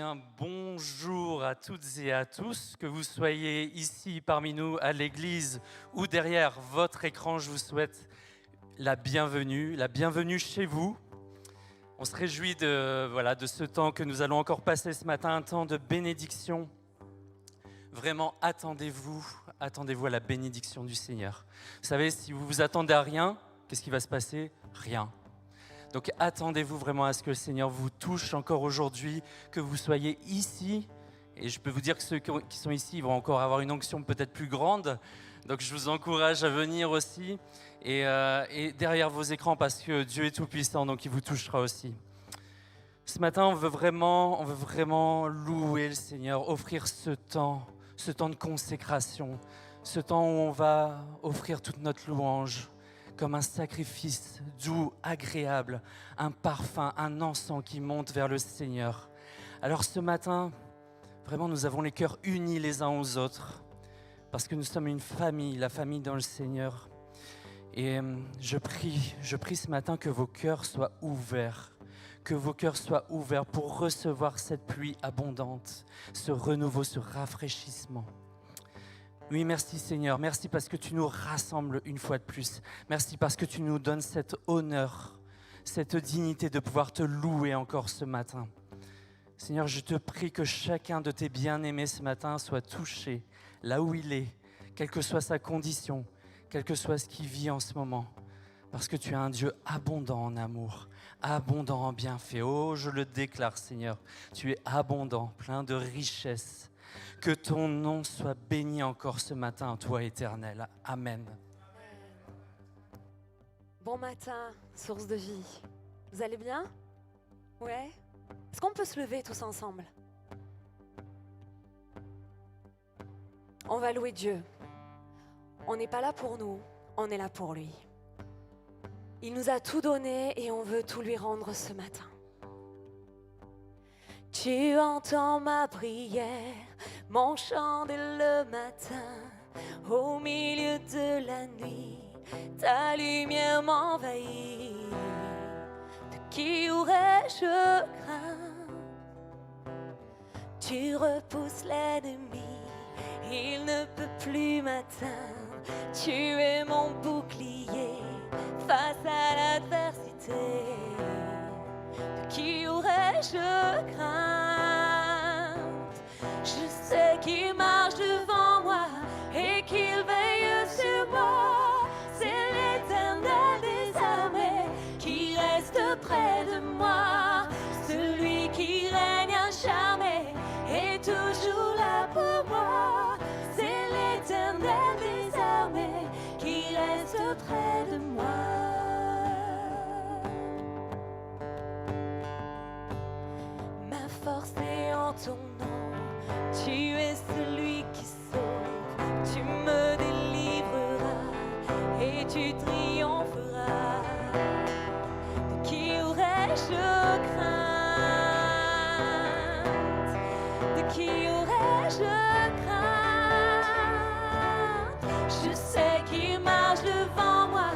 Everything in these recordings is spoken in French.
bien, bonjour à toutes et à tous, que vous soyez ici parmi nous à l'église ou derrière votre écran, je vous souhaite la bienvenue chez vous. On se réjouit de ce temps que nous allons encore passer ce matin, un temps de bénédiction. Vraiment, attendez-vous à la bénédiction du Seigneur. Vous savez, si vous vous attendez à rien, qu'est-ce qui va se passer? Rien. Donc attendez-vous vraiment à ce que le Seigneur vous touche encore aujourd'hui, que vous soyez ici. Et je peux vous dire que ceux qui sont ici vont encore avoir une onction peut-être plus grande. Donc je vous encourage à venir aussi. Et derrière vos écrans, parce que Dieu est tout-puissant, donc il vous touchera aussi. Ce matin, on veut vraiment louer le Seigneur, offrir ce temps de consécration, ce temps où on va offrir toute notre louange, comme un sacrifice doux, agréable, un parfum, un encens qui monte vers le Seigneur. Alors ce matin, vraiment nous avons les cœurs unis les uns aux autres, parce que nous sommes une famille, la famille dans le Seigneur. Et je prie ce matin que vos cœurs soient ouverts, pour recevoir cette pluie abondante, ce renouveau, ce rafraîchissement. Oui, merci Seigneur, merci parce que tu nous rassembles une fois de plus. Merci parce que tu nous donnes cet honneur, cette dignité de pouvoir te louer encore ce matin. Seigneur, je te prie que chacun de tes bien-aimés ce matin soit touché là où il est, quelle que soit sa condition, quel que soit ce qu'il vit en ce moment. Parce que tu es un Dieu abondant en amour, abondant en bienfaits. Oh, je le déclare Seigneur, tu es abondant, plein de richesses. Que ton nom soit béni encore ce matin, toi éternel. Amen. Bon matin, source de vie. Vous allez bien? Ouais? Est-ce qu'on peut se lever tous ensemble? On va louer Dieu. On n'est pas là pour nous, on est là pour lui. Il nous a tout donné et on veut tout lui rendre ce matin. Tu entends ma prière, mon chant dès le matin, au milieu de la nuit, ta lumière m'envahit. De qui aurais-je craint? Tu repousses l'ennemi, il ne peut plus m'atteindre. Tu es mon bouclier face à l'adversité. De qui aurais-je crainte? Je sais qu'il marche devant moi et qu'il veille sur moi. C'est l'Éternel des armées qui reste près de moi. Celui qui règne acharné est toujours là pour moi. C'est l'Éternel des armées qui reste près de moi. Ma force est en ton nom, tu es celui qui sauve, tu me délivreras et tu triompheras. De qui aurais-je crainte? De qui aurais-je crainte? Je sais qu'il marche devant moi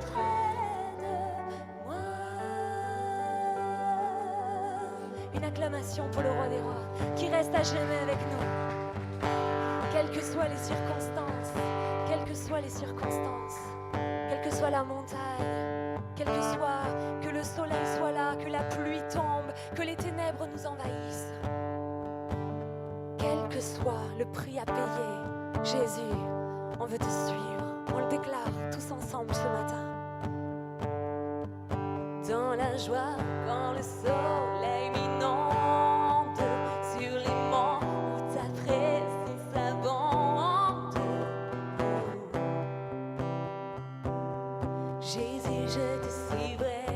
près de moi. Une acclamation pour le roi des rois qui reste à jamais avec nous. Quelles que soient les circonstances, quelles que soient les circonstances, quelle que soit la montagne, quel que soit, que le soleil soit là, que la pluie tombe, que les ténèbres nous envahissent. Quel que soit le prix à payer, Jésus, on veut te suivre. On le déclare tous ensemble ce matin. Dans la joie, quand le soleil m'inonde, sur les monts où ta présence abonde. Jésus, je te suivrai.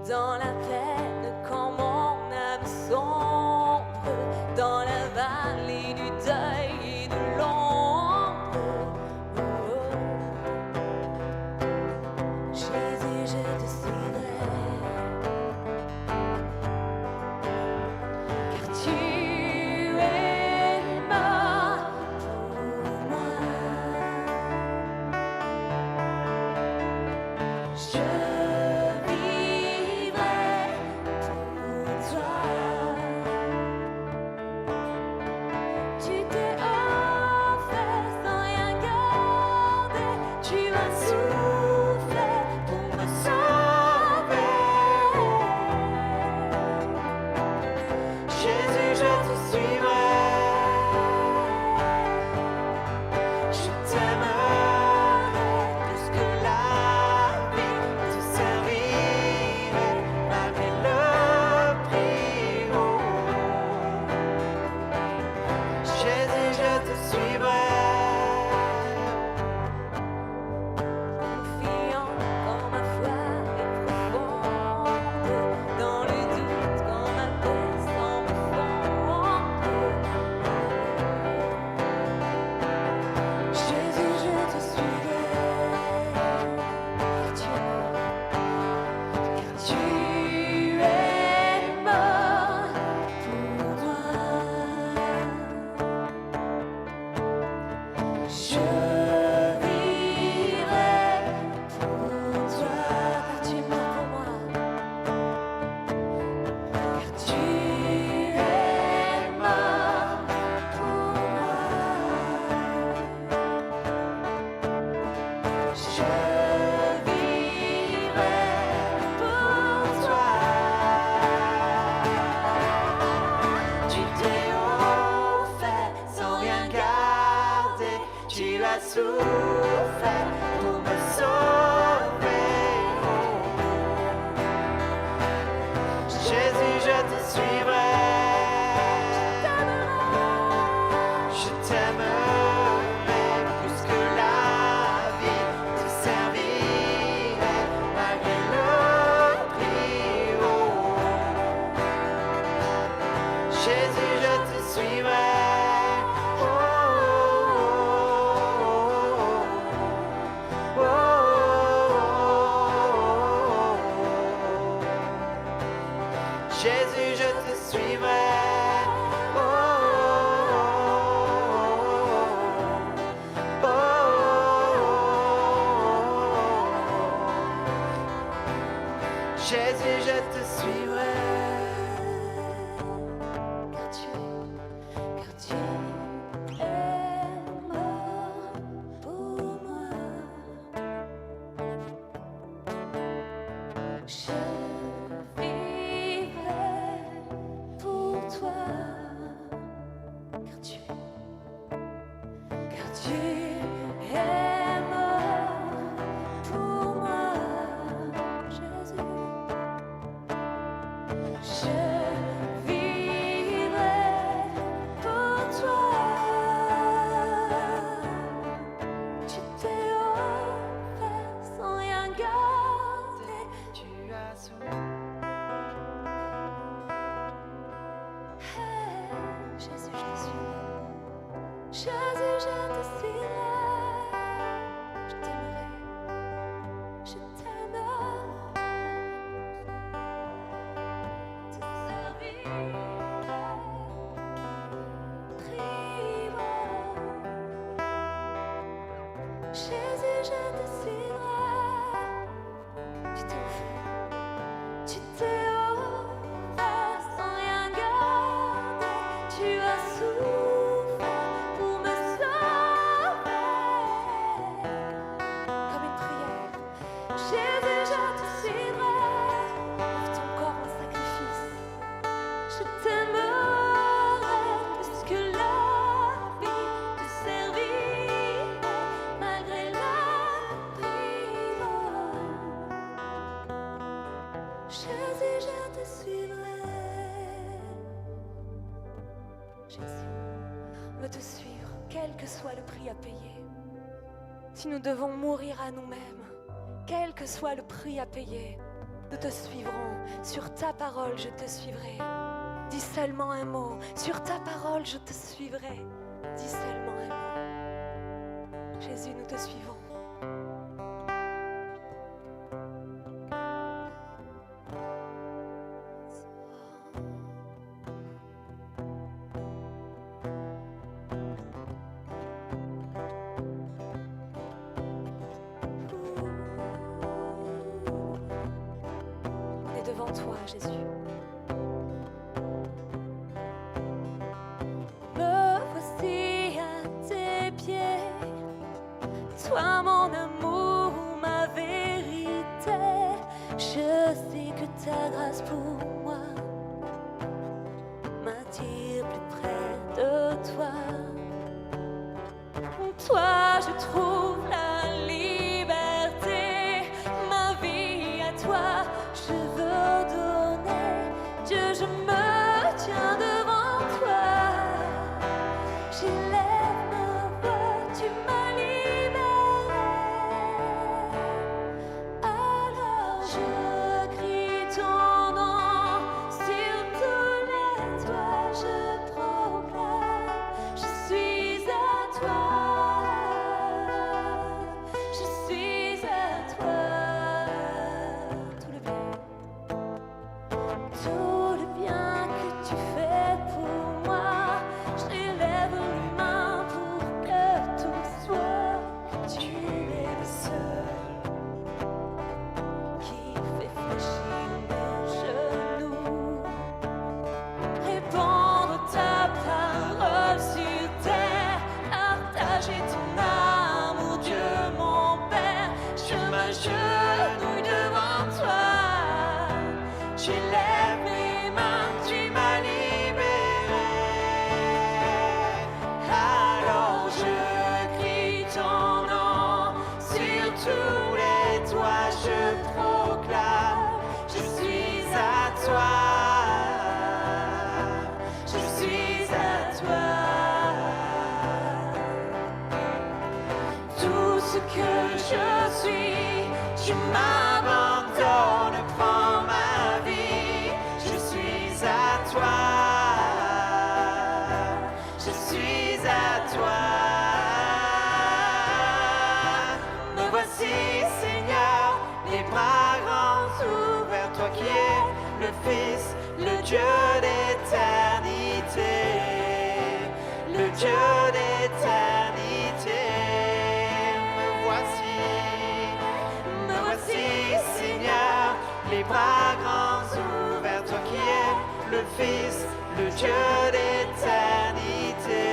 Dans la peine, quand mon âme sombre, dans la vallée du deuil et de l'ombre. Jésus, je te suivrai. Car tu es mort pour moi. Je souffert pour me sauver. Jésus, je te suivrai. Je t'aimerai plus que la vie. Te servirai malgré le prix. Jésus, je te suivrai. Jésus, je te suivrai. Jésus, je te suivrai. Car tu es mort pour moi. Je vivrai pour toi. Car tu es mort pour moi, Jésus. Je vivrai pour toi. Tu t'es offert sans rien garder. Tu as Jésus, je te suivrai. Tu t'es offert, tu t'es offert sans rien garder. Tu as souffert pour me sauver. Comme une prière. Jésus, je te suivrai. Offre ton corps en sacrifice. Je t'aimerai plus que la vie. Te servirai malgré la prison. Jésus, je te suivrai. Jésus, on veut te suivre, quel que soit le prix à payer. Si nous devons mourir à nous-mêmes, quel que soit le prix à payer, nous te suivrons. Sur ta parole, je te suivrai. Dis seulement un mot. Sur ta parole, je te suivrai. Dis seulement un mot. Jésus, nous te suivons. On est devant toi, Jésus. Me voici à tes pieds, toi mon amour, ma vérité. Je sais que ta grâce pour moi m'attire plus près de toi. En toi je trouve la liberté, ma vie à toi je veux donner. Dieu, je me tiens devant toi. J'élève ma voix, tu m'as libéré. Alors je crie ton nom sur tous les toits, je proclame, je suis à toi. Je suis à toi. Tout le bien que tu fais pour moi, j'élève les mains pour que tout soit. Tu es le seul qui fait fléchir mes genoux. Répandre ta parole sur terre, partager ton amour, Dieu mon Père. Je m'agenouille devant toi. J'élève mes mains, tu m'as libéré. Alors je crie ton nom sur tous les toits, je proclame, je suis à toi. Je suis à toi. Tout ce que je suis, je m'abandonne, prends ma vie. Je suis à toi. Je suis à toi. Me voici, Seigneur, les bras grands ouverts, toi qui es le Fils, le Dieu d'éternité, le Dieu d'éternité. Me voici, Seigneur, les bras grands ouverts, toi qui es le Fils, le Dieu d'éternité,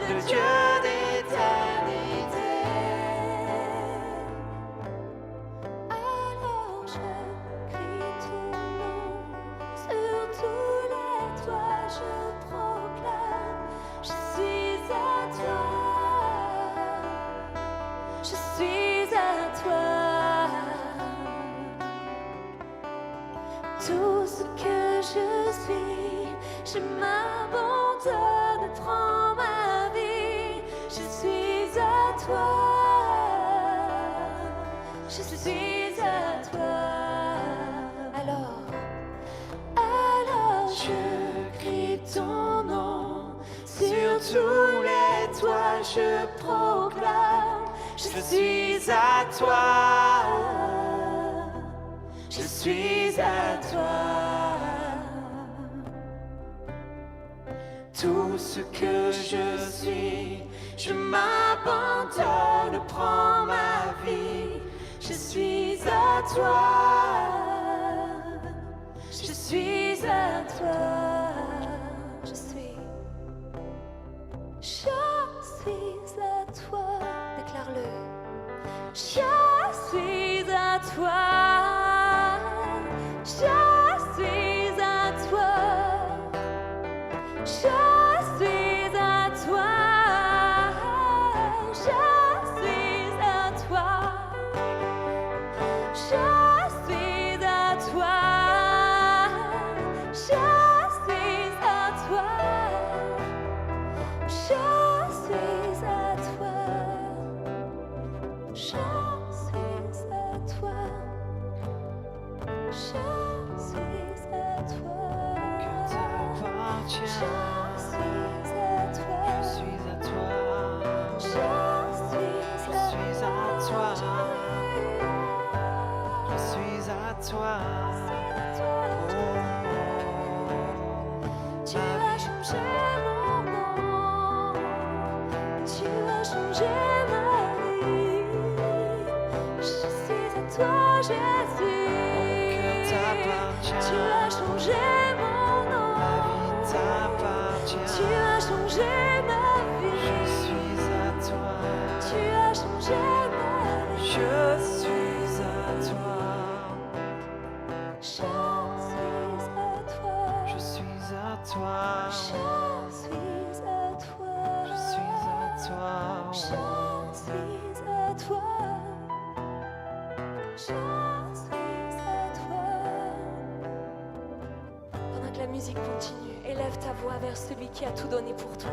le Dieu d'éternité. Alors je crie ton nom sur tous les toits, je proclame, je suis à toi. Je suis à toi. Tout ce que je suis, je m'abandonne, prends ma vie. Je suis à toi. Je suis à toi. Alors je crie ton nom sur tous les toits, je proclame. Je suis à toi. Je suis à toi. Tout ce que je suis, je m'abandonne. prends ma vie. Je suis à toi. Je suis à toi. Je suis à toi. Déclare-le. Je suis à toi. Je suis à toi. Je suis à toi. Je suis à toi. Je suis à toi. Je suis à toi. Je suis à toi. Je suis à toi. Je suis à toi. Que t'appartiens. Je suis à toi. Je suis à toi. Je suis à toi. Je suis à toi. Tu as changé mon nom. Tu as changé ma vie. Je suis à toi, Jésus. Que t'appartiens. Tu as changé mon nom. Ma vie t'appartient. Tu as changé ma vie. Je suis à toi. Tu as changé ma vie. Je suis à toi. Je suis à toi. Je suis à toi. Je suis à toi. Je suis à toi. Je suis à toi. Je suis à toi. Pendant que la musique continue, élève ta voix vers celui qui a tout donné pour toi.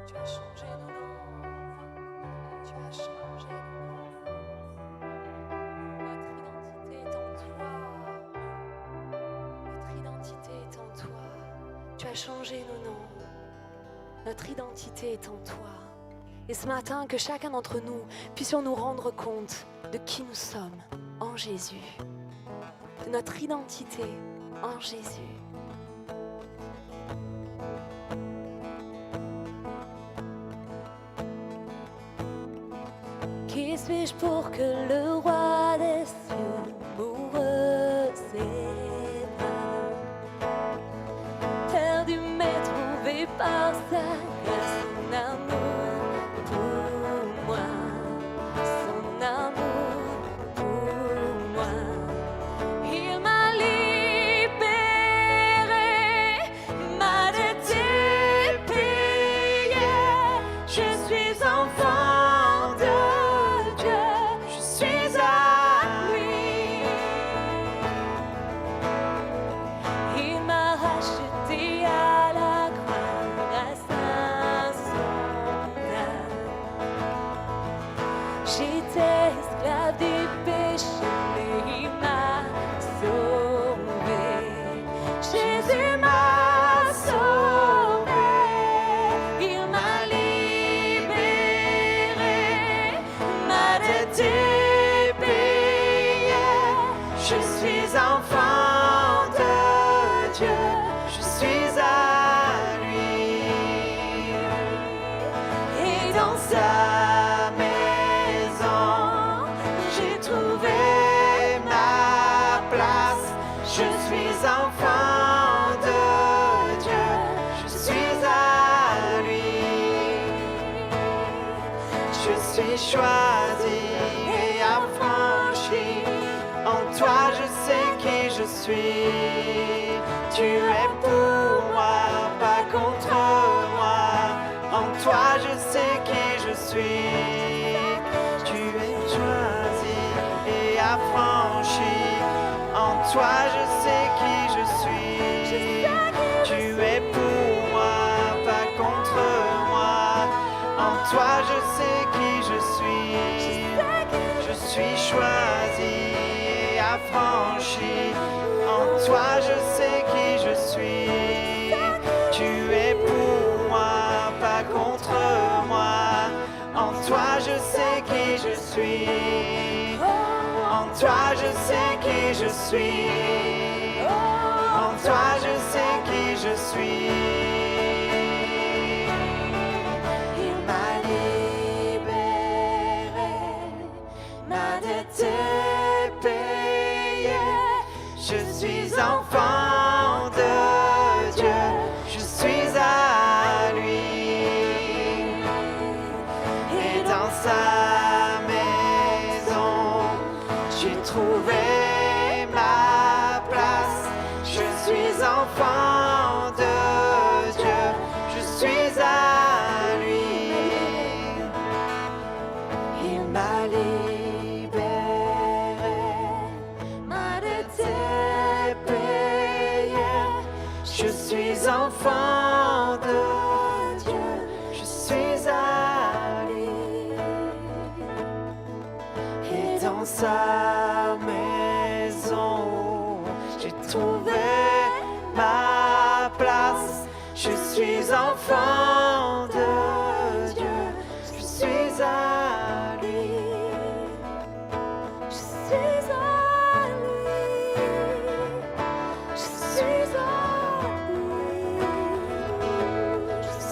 Tu as changé nos noms. Tu as changé nos noms. Notre identité est en toi. Notre identité est en toi. Tu as changé nos noms. Notre identité est en toi. Et ce matin, que chacun d'entre nous puissions nous rendre compte de qui nous sommes en Jésus. De notre identité en Jésus. Qui suis-je pour que le roi des cieux m'ouvre ses bras? Perdu mais trouvé par sa grâce, son amour pour moi, son amour pour moi. Il m'a libéré, ma dette est payée. Je suis enfant de Dieu, je suis à lui. Il m'a racheté à la croix grâce à suis enfant de Dieu, je suis à lui. Et dans sa maison, j'ai trouvé ma place. Je suis enfant de Dieu, je suis à lui. Je suis choisi et affranchi. En toi je sais qui je suis. Tu es pour moi, pas contre moi. En toi je sais qui je suis. Tu es choisi et affranchi. En toi je sais qui je suis. Tu es pour moi, pas contre moi. En toi je sais qui je suis. Je suis choisi et affranchi. En toi je sais qui je suis. Tu es pour moi, pas contre moi. En toi je sais qui je suis. En toi je sais qui je suis. En toi je sais qui je suis. Il m'a libéré, ma dette est payée. Je suis enfant de Dieu, je suis à lui. Et dans sa maison, j'ai trouvé ma place. Je suis enfant de Dieu, je suis à lui. Il m'a libéré, ma dette est payée. Je suis enfant de Dieu, je suis à lui. Et dans sa maison, j'ai trouvé ma place. Je suis enfant de Dieu, je suis à lui. Je suis à lui. Je suis à lui.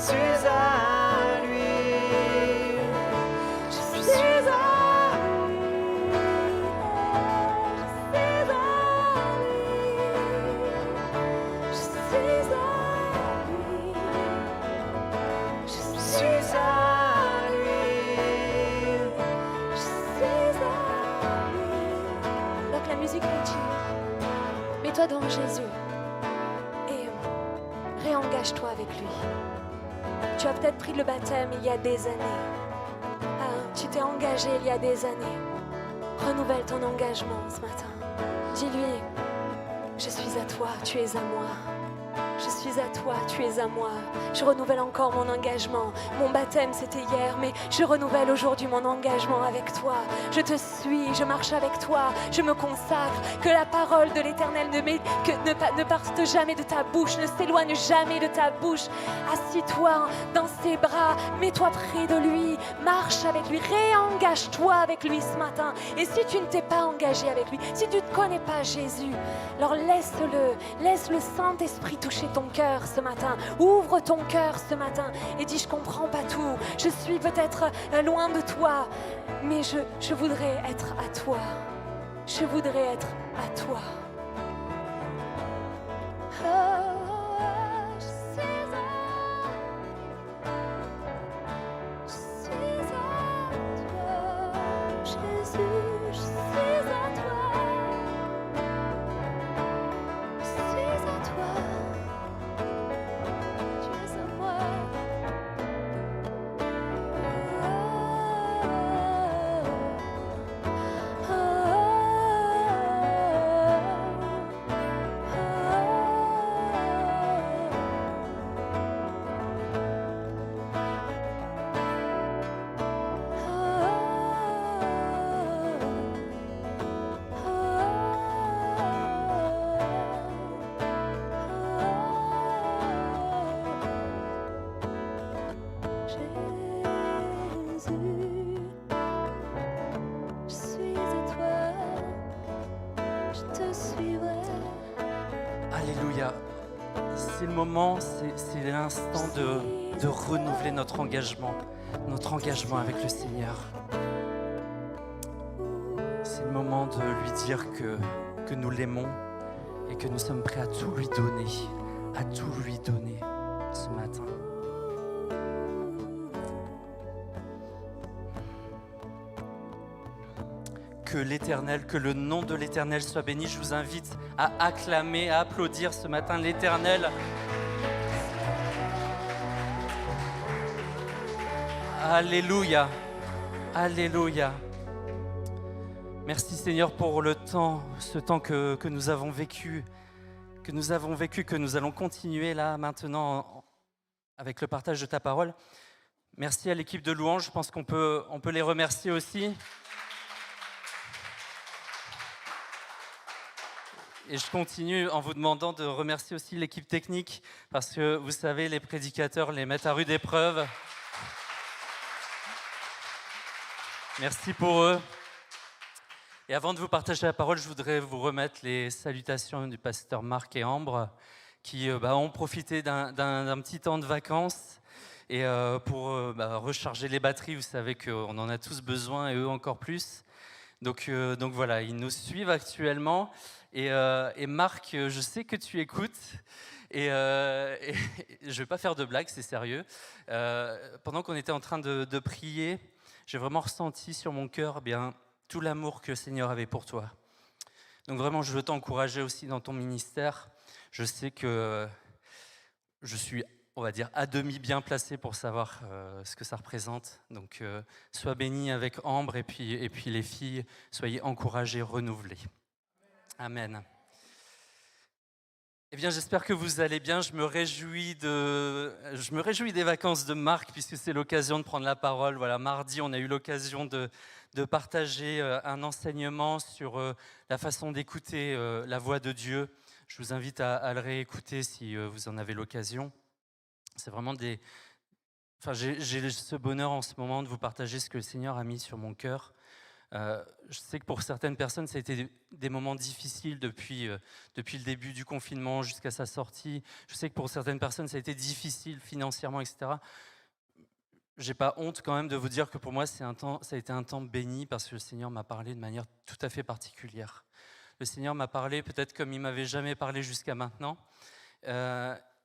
Je suis à lui. Je suis à lui. Donc la musique continue. Mets-toi devant Jésus et réengage-toi avec lui. Tu as peut-être pris le baptême il y a des années. Tu t'es engagé il y a des années. Renouvelle ton engagement ce matin. Dis-lui, je suis à toi, tu es à moi. Je suis à toi, tu es à moi. Je renouvelle encore mon engagement. Mon baptême, c'était hier, mais je renouvelle aujourd'hui mon engagement avec toi. Je te suis, je marche avec toi, je me consacre. Que la parole de l'Éternel ne parte jamais de ta bouche, ne s'éloigne jamais de ta bouche. Assis-toi dans ses bras, mets-toi près de lui, marche avec lui, réengage-toi avec lui ce matin. Et si tu ne t'es pas engagé avec lui, si tu ne connais pas Jésus, alors laisse le Saint-Esprit toucher ton cœur ce matin. Ouvre ton cœur ce matin et dis, je comprends pas tout, je suis peut-être loin de toi, mais je voudrais être à toi. Je voudrais être à toi. Alléluia. C'est le moment, c'est l'instant de renouveler notre engagement avec le Seigneur. C'est le moment de lui dire que nous l'aimons et que nous sommes prêts à tout lui donner ce matin. Que l'Éternel, que le nom de l'Éternel soit béni. Je vous invite à acclamer, à applaudir ce matin l'Éternel. Alléluia, alléluia. Merci Seigneur pour ce temps que nous avons vécu, que nous allons continuer là maintenant avec le partage de ta parole. Merci à l'équipe de louange, je pense qu'on peut les remercier aussi. Et je continue en vous demandant de remercier aussi l'équipe technique, parce que vous savez, les prédicateurs les mettent à rude épreuve. Merci pour eux. Et avant de vous partager la parole, je voudrais vous remettre les salutations du pasteur Marc et Ambre, qui ont profité d'un petit temps de vacances et pour recharger les batteries. Vous savez qu'on en a tous besoin et eux encore plus. Donc voilà, ils nous suivent actuellement. Et Marc, je sais que tu écoutes, et je ne vais pas faire de blagues, c'est sérieux. Pendant qu'on était en train de prier, j'ai vraiment ressenti sur mon cœur tout l'amour que le Seigneur avait pour toi. Donc vraiment, je veux t'encourager aussi dans ton ministère. Je sais que je suis, on va dire, à demi bien placé pour savoir ce que ça représente. Donc sois béni avec Ambre, et puis les filles, soyez encouragées, renouvelées. Amen. Eh bien, j'espère que vous allez bien. Je me réjouis des vacances de Marc, puisque c'est l'occasion de prendre la parole. Voilà, mardi, on a eu l'occasion de partager un enseignement sur la façon d'écouter la voix de Dieu. Je vous invite à le réécouter si vous en avez l'occasion. C'est vraiment j'ai ce bonheur en ce moment de vous partager ce que le Seigneur a mis sur mon cœur. Je sais que pour certaines personnes, ça a été des moments difficiles depuis le début du confinement jusqu'à sa sortie. Je sais que pour certaines personnes, ça a été difficile financièrement, etc. J'ai pas honte quand même de vous dire que pour moi, ça a été un temps béni, parce que le Seigneur m'a parlé de manière tout à fait particulière. Le Seigneur m'a parlé peut-être comme il m'avait jamais parlé jusqu'à maintenant.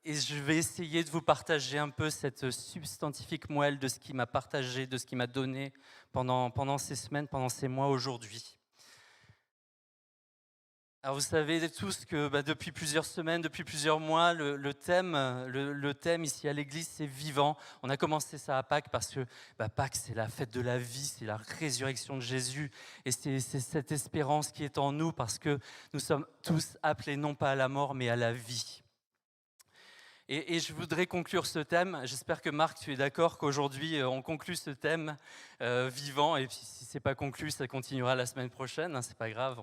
Et je vais essayer de vous partager un peu cette substantifique moelle de ce qu'il m'a partagé, de ce qu'il m'a donné pendant ces semaines, pendant ces mois aujourd'hui. Alors vous savez tous que depuis plusieurs semaines, depuis plusieurs mois, le thème ici à l'église, c'est vivant. On a commencé ça à Pâques parce que Pâques, c'est la fête de la vie, c'est la résurrection de Jésus. Et c'est cette espérance qui est en nous, parce que nous sommes tous appelés non pas à la mort, mais à la vie. Et je voudrais conclure ce thème. J'espère que Marc, tu es d'accord qu'aujourd'hui, on conclut ce thème vivant. Et puis si ce n'est pas conclu, ça continuera la semaine prochaine. Ce n'est pas grave,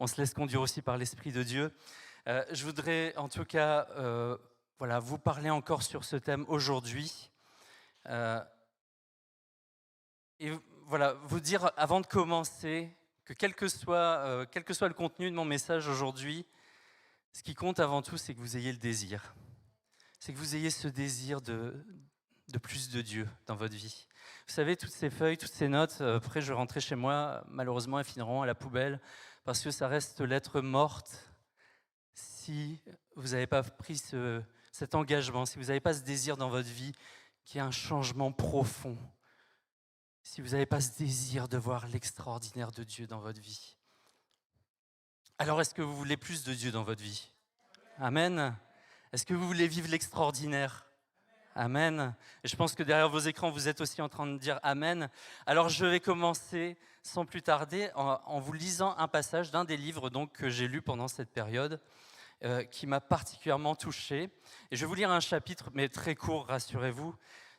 on se laisse conduire aussi par l'Esprit de Dieu. Je voudrais en tout cas vous parler encore sur ce thème aujourd'hui. Et voilà, vous dire avant de commencer que quel que soit le contenu de mon message aujourd'hui, ce qui compte avant tout, c'est que vous ayez le désir. C'est que vous ayez ce désir de plus de Dieu dans votre vie. Vous savez, toutes ces feuilles, toutes ces notes, après je rentrais chez moi, malheureusement, elles finiront à la poubelle, parce que ça reste lettre morte si vous n'avez pas pris cet engagement, si vous n'avez pas ce désir dans votre vie qui est un changement profond, si vous n'avez pas ce désir de voir l'extraordinaire de Dieu dans votre vie. Alors, est-ce que vous voulez plus de Dieu dans votre vie ? Amen. Est-ce que vous voulez vivre l'extraordinaire ? Amen. Et je pense que derrière vos écrans, vous êtes aussi en train de dire Amen. Alors je vais commencer sans plus tarder en vous lisant un passage d'un des livres que j'ai lu pendant cette période, qui m'a particulièrement touché. Et je vais vous lire un chapitre, mais très court, rassurez-vous,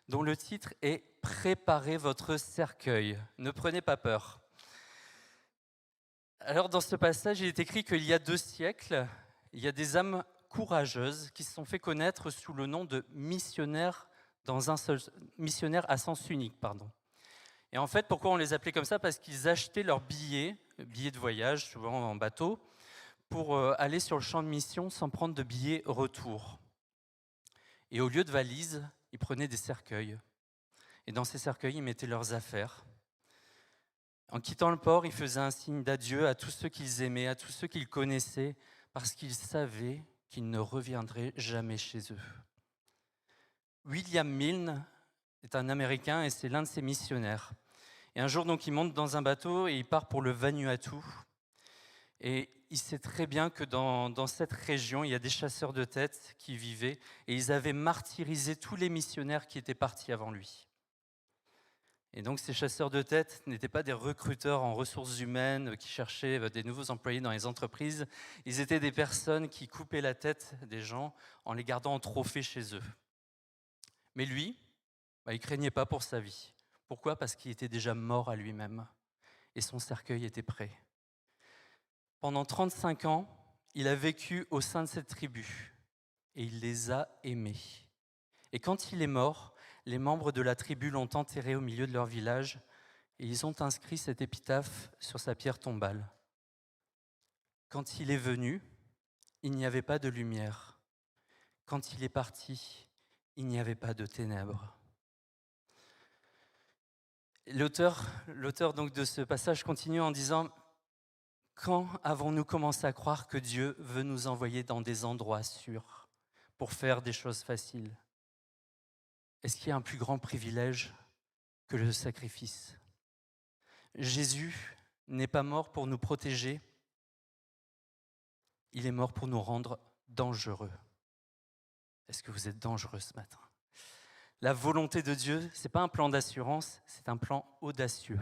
dont le titre est « Préparez votre cercueil, ne prenez pas peur ». Alors dans ce passage, il est écrit qu'il y a 2 siècles, il y a des âmes courageuses qui se sont fait connaître sous le nom de missionnaires à sens unique. Et en fait, pourquoi on les appelait comme ça ? Parce qu'ils achetaient leurs billets de voyage, souvent en bateau, pour aller sur le champ de mission sans prendre de billets retour. Et au lieu de valises, ils prenaient des cercueils. Et dans ces cercueils, ils mettaient leurs affaires. En quittant le port, ils faisaient un signe d'adieu à tous ceux qu'ils aimaient, à tous ceux qu'ils connaissaient, parce qu'ils savaient qu'ils ne reviendraient jamais chez eux. William Milne est un Américain et c'est l'un de ses missionnaires. Et un jour, donc, il monte dans un bateau et il part pour le Vanuatu. Et il sait très bien que dans cette région, il y a des chasseurs de têtes qui vivaient et ils avaient martyrisé tous les missionnaires qui étaient partis avant lui. Et donc ces chasseurs de têtes n'étaient pas des recruteurs en ressources humaines qui cherchaient des nouveaux employés dans les entreprises. Ils étaient des personnes qui coupaient la tête des gens en les gardant en trophée chez eux. Mais lui, il ne craignait pas pour sa vie. Pourquoi ? Parce qu'il était déjà mort à lui-même et son cercueil était prêt. Pendant 35 ans, il a vécu au sein de cette tribu et il les a aimés. Et quand il est mort, les membres de la tribu l'ont enterré au milieu de leur village et ils ont inscrit cette épitaphe sur sa pierre tombale. Quand il est venu, il n'y avait pas de lumière. Quand il est parti, il n'y avait pas de ténèbres. L'auteur donc de ce passage continue en disant: quand avons-nous commencé à croire que Dieu veut nous envoyer dans des endroits sûrs pour faire des choses faciles ? Est-ce qu'il y a un plus grand privilège que le sacrifice ? Jésus n'est pas mort pour nous protéger, il est mort pour nous rendre dangereux. Est-ce que vous êtes dangereux ce matin ? La volonté de Dieu, ce n'est pas un plan d'assurance, c'est un plan audacieux.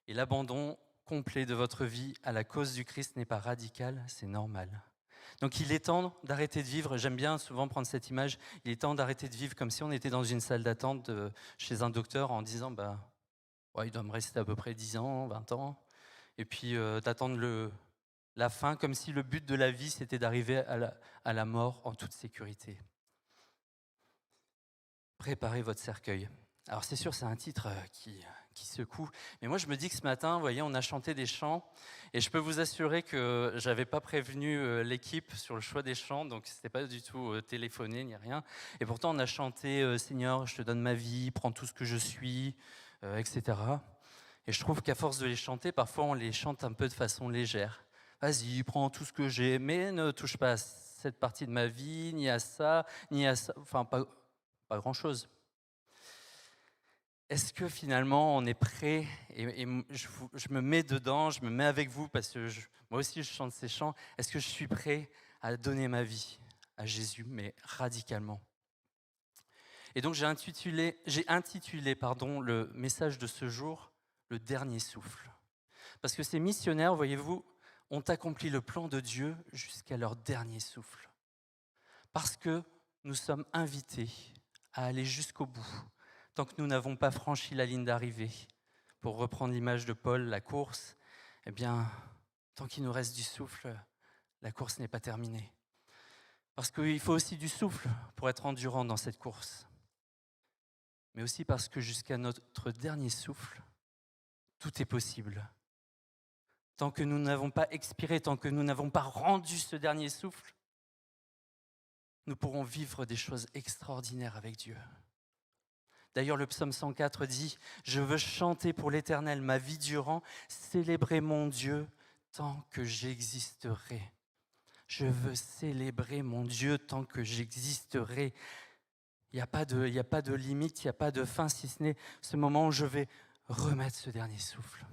Et l'abandon complet de votre vie à la cause du Christ n'est pas radical, c'est normal. Donc il est temps d'arrêter de vivre, j'aime bien souvent prendre cette image, il est temps d'arrêter de vivre comme si on était dans une salle d'attente chez un docteur en disant il doit me rester à peu près 10 ans, 20 ans, et puis d'attendre la fin comme si le but de la vie c'était d'arriver à la mort en toute sécurité. Préparez votre cercueil. Alors c'est sûr, c'est un titre qui secoue, mais moi je me dis que ce matin, vous voyez, on a chanté des chants, et je peux vous assurer que j'avais pas prévenu l'équipe sur le choix des chants, donc c'était pas du tout téléphoné ni rien, et pourtant on a chanté Seigneur, je te donne ma vie, prends tout ce que je suis, etc. Et je trouve qu'à force de les chanter, parfois on les chante un peu de façon légère. Vas-y, prends tout ce que j'ai, mais ne touche pas à cette partie de ma vie, ni à ça, enfin pas grand-chose. Est-ce que finalement on est prêt, et je me mets dedans, je me mets avec vous parce que moi aussi je chante ces chants, est-ce que je suis prêt à donner ma vie à Jésus, mais radicalement ? Et donc j'ai intitulé le message de ce jour, le dernier souffle. Parce que ces missionnaires, voyez-vous, ont accompli le plan de Dieu jusqu'à leur dernier souffle. Parce que nous sommes invités à aller jusqu'au bout, tant que nous n'avons pas franchi la ligne d'arrivée. Pour reprendre l'image de Paul, la course, eh bien, tant qu'il nous reste du souffle, la course n'est pas terminée. Parce qu'il faut aussi du souffle pour être endurant dans cette course. Mais aussi parce que jusqu'à notre dernier souffle, tout est possible. Tant que nous n'avons pas expiré, tant que nous n'avons pas rendu ce dernier souffle, nous pourrons vivre des choses extraordinaires avec Dieu. D'ailleurs, le psaume 104 dit « Je veux chanter pour l'Éternel ma vie durant, célébrer mon Dieu tant que j'existerai. » Je veux célébrer mon Dieu tant que j'existerai. Il n'y a pas de limite, il n'y a pas de fin, si ce n'est ce moment où je vais remettre ce dernier souffle.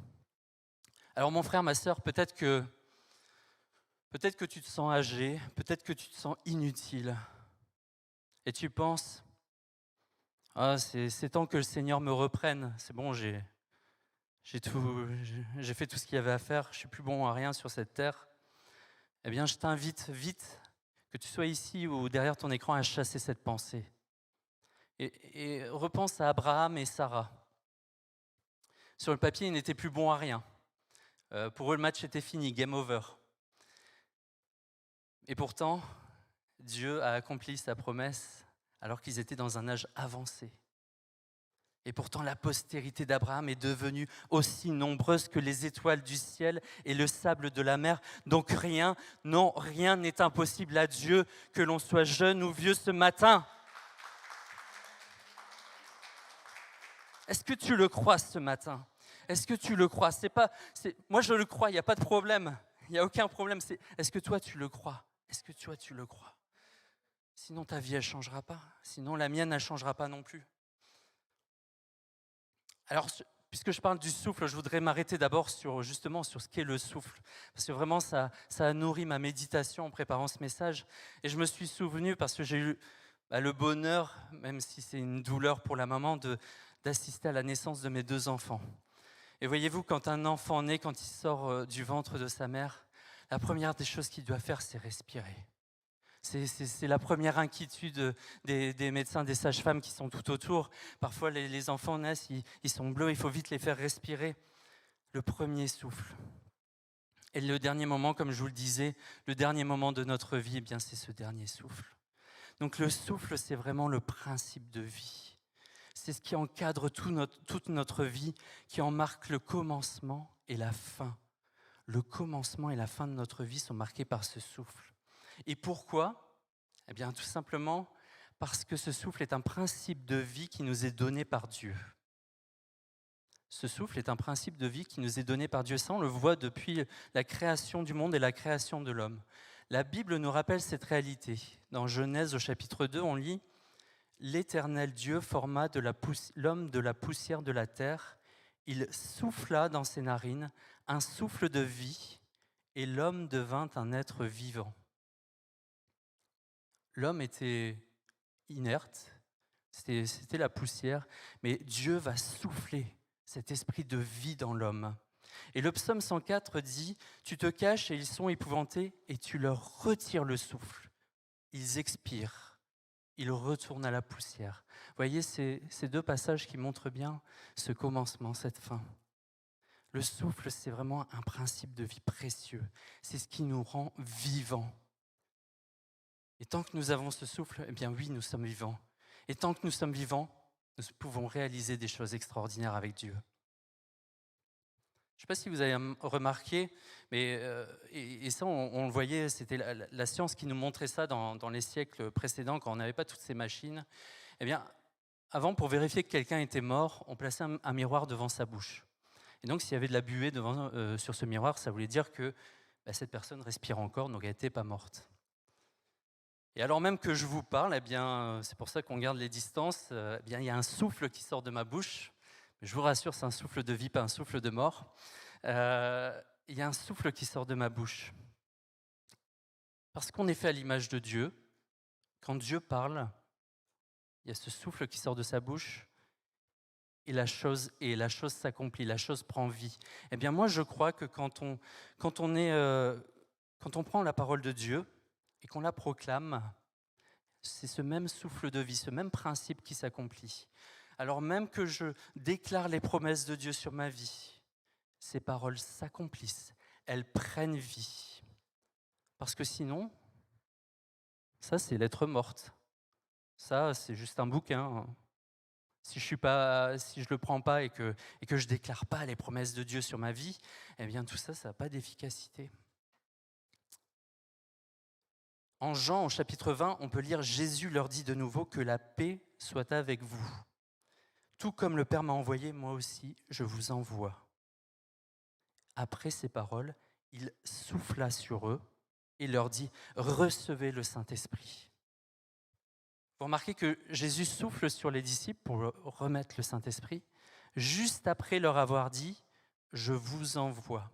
Alors mon frère, ma sœur, peut-être que tu te sens âgé, peut-être que tu te sens inutile. Et tu penses, c'est temps que le Seigneur me reprenne. C'est bon, j'ai fait tout ce qu'il y avait à faire, je ne suis plus bon à rien sur cette terre. Eh bien, je t'invite vite, que tu sois ici ou derrière ton écran, à chasser cette pensée. Et repense à Abraham et Sarah. Sur le papier, ils n'étaient plus bons à rien. Pour eux, le match était fini, game over. Et pourtant, Dieu a accompli sa promesse alors qu'ils étaient dans un âge avancé. Et pourtant, la postérité d'Abraham est devenue aussi nombreuse que les étoiles du ciel et le sable de la mer. Donc rien, non, rien n'est impossible à Dieu, que l'on soit jeune ou vieux ce matin. Est-ce que tu le crois ce matin? Est-ce que tu le crois? Moi, je le crois, il n'y a pas de problème. Il n'y a aucun problème. Est-ce que toi, tu le crois? Est-ce que toi, tu le crois? Sinon, ta vie, elle ne changera pas. Sinon, la mienne, elle ne changera pas non plus. Alors, puisque je parle du souffle, je voudrais m'arrêter d'abord sur ce qu'est le souffle. Parce que vraiment, ça a nourri ma méditation en préparant ce message. Et je me suis souvenu, parce que j'ai eu le bonheur, même si c'est une douleur pour la maman, d'assister à la naissance de mes 2 enfants. Et voyez-vous, quand un enfant naît, quand il sort du ventre de sa mère, la première des choses qu'il doit faire, c'est respirer. C'est la première inquiétude des médecins, des sages-femmes qui sont tout autour. Parfois, les enfants naissent, ils sont bleus, il faut vite les faire respirer. Le premier souffle. Et le dernier moment, comme je vous le disais, le dernier moment de notre vie, eh bien, c'est ce dernier souffle. Donc le souffle, c'est vraiment le principe de vie. C'est ce qui encadre toute notre vie, qui en marque le commencement et la fin. Le commencement et la fin de notre vie sont marqués par ce souffle. Et pourquoi? Eh bien, tout simplement parce que ce souffle est un principe de vie qui nous est donné par Dieu. Ce souffle est un principe de vie qui nous est donné par Dieu. Ça, on le voit depuis la création du monde et la création de l'homme. La Bible nous rappelle cette réalité. Dans Genèse, au chapitre 2, on lit « L'Éternel Dieu forma l'homme de la poussière de la terre. Il souffla dans ses narines un souffle de vie, et l'homme devint un être vivant. » L'homme était inerte, c'était la poussière, mais Dieu va souffler cet esprit de vie dans l'homme. Et le psaume 104 dit « Tu te caches et ils sont épouvantés, et tu leur retires le souffle. Ils expirent, ils retournent à la poussière. » Vous voyez, ces 2 passages qui montrent bien ce commencement, cette fin. Le souffle, c'est vraiment un principe de vie précieux. C'est ce qui nous rend vivants. Et tant que nous avons ce souffle, eh bien oui, nous sommes vivants. Et tant que nous sommes vivants, nous pouvons réaliser des choses extraordinaires avec Dieu. Je ne sais pas si vous avez remarqué, mais et ça, on le voyait, c'était la science qui nous montrait ça dans les siècles précédents, quand on n'avait pas toutes ces machines. Eh bien, avant, pour vérifier que quelqu'un était mort, on plaçait un miroir devant sa bouche. Et donc, s'il y avait de la buée sur ce miroir, ça voulait dire que cette personne respire encore, donc elle n'était pas morte. Et alors même que je vous parle, eh bien, c'est pour ça qu'on garde les distances, eh bien, il y a un souffle qui sort de ma bouche. Je vous rassure, c'est un souffle de vie, pas un souffle de mort. Il y a un souffle qui sort de ma bouche. Parce qu'on est fait à l'image de Dieu. Quand Dieu parle, il y a ce souffle qui sort de sa bouche et la chose s'accomplit, la chose prend vie. Eh bien, moi, je crois que quand on prend la parole de Dieu et qu'on la proclame, c'est ce même souffle de vie, ce même principe qui s'accomplit. Alors même que je déclare les promesses de Dieu sur ma vie, ces paroles s'accomplissent, elles prennent vie. Parce que sinon, ça c'est lettre morte. Ça c'est juste un bouquin. Si je le prends pas et que je déclare pas les promesses de Dieu sur ma vie, eh bien tout ça, ça n'a pas d'efficacité. En Jean, au chapitre 20, on peut lire « Jésus leur dit de nouveau que la paix soit avec vous. Tout comme le Père m'a envoyé, moi aussi, je vous envoie. » Après ces paroles, il souffla sur eux et leur dit « Recevez le Saint-Esprit. » Vous remarquez que Jésus souffle sur les disciples pour remettre le Saint-Esprit, juste après leur avoir dit « Je vous envoie ».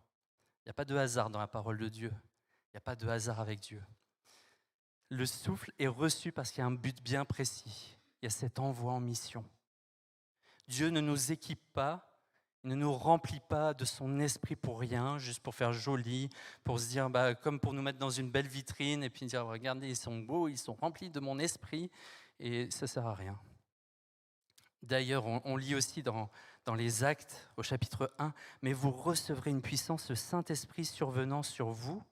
Il n'y a pas de hasard dans la parole de Dieu. Il n'y a pas de hasard avec Dieu. Le souffle est reçu parce qu'il y a un but bien précis. Il y a cet envoi en mission. Dieu ne nous équipe pas, il ne nous remplit pas de son esprit pour rien, juste pour faire joli, pour se dire, comme pour nous mettre dans une belle vitrine et puis dire, regardez, ils sont beaux, ils sont remplis de mon esprit, et ça ne sert à rien. D'ailleurs, on lit aussi dans les Actes, au chapitre 1, « Mais vous recevrez une puissance, le Saint-Esprit survenant sur vous,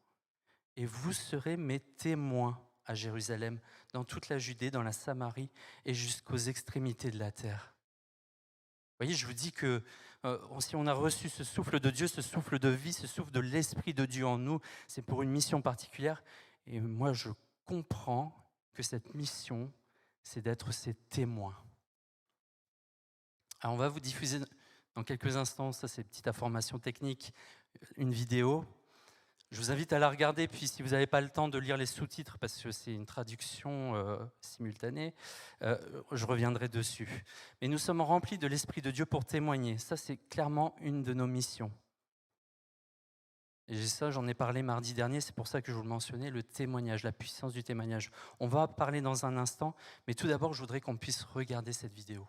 et vous serez mes témoins à Jérusalem, dans toute la Judée, dans la Samarie et jusqu'aux extrémités de la terre. » Vous voyez, je vous dis que si on a reçu ce souffle de Dieu, ce souffle de vie, ce souffle de l'Esprit de Dieu en nous, c'est pour une mission particulière. Et moi, je comprends que cette mission, c'est d'être ses témoins. Alors, on va vous diffuser dans quelques instants, ça c'est une petite information technique, une vidéo. Je vous invite à la regarder, puis si vous n'avez pas le temps de lire les sous-titres, parce que c'est une traduction simultanée, je reviendrai dessus. Mais nous sommes remplis de l'Esprit de Dieu pour témoigner. Ça, c'est clairement une de nos missions. Et ça, j'en ai parlé mardi dernier, c'est pour ça que je vous le mentionnais, le témoignage, la puissance du témoignage. On va parler dans un instant, mais tout d'abord, je voudrais qu'on puisse regarder cette vidéo.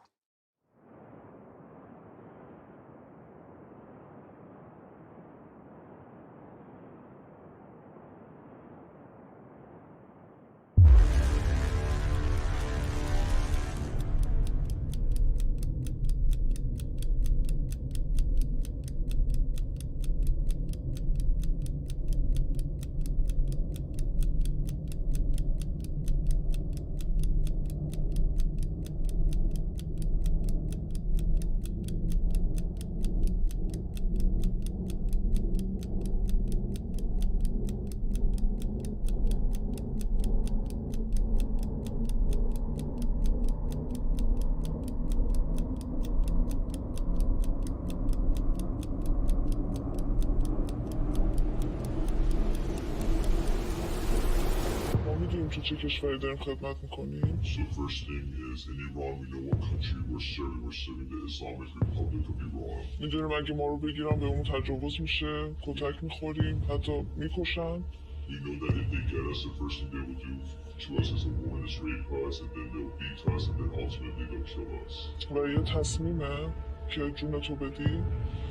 تو چه کشوری داریم خدمت میکنیم؟ So first thing is, in Iran, we know what country we're serving. We're serving the Islamic Republic of Iran. میدونیم اگه ما رو بگیرن به اون تجاوز میشه، کتک میخوریم، حتی میکشن. We know that if they get us, the first thing they will do to us as a woman is rape us, and then they'll beat us, and then ultimately they'll kill us. و یه تصمیمه که جون تو بدی.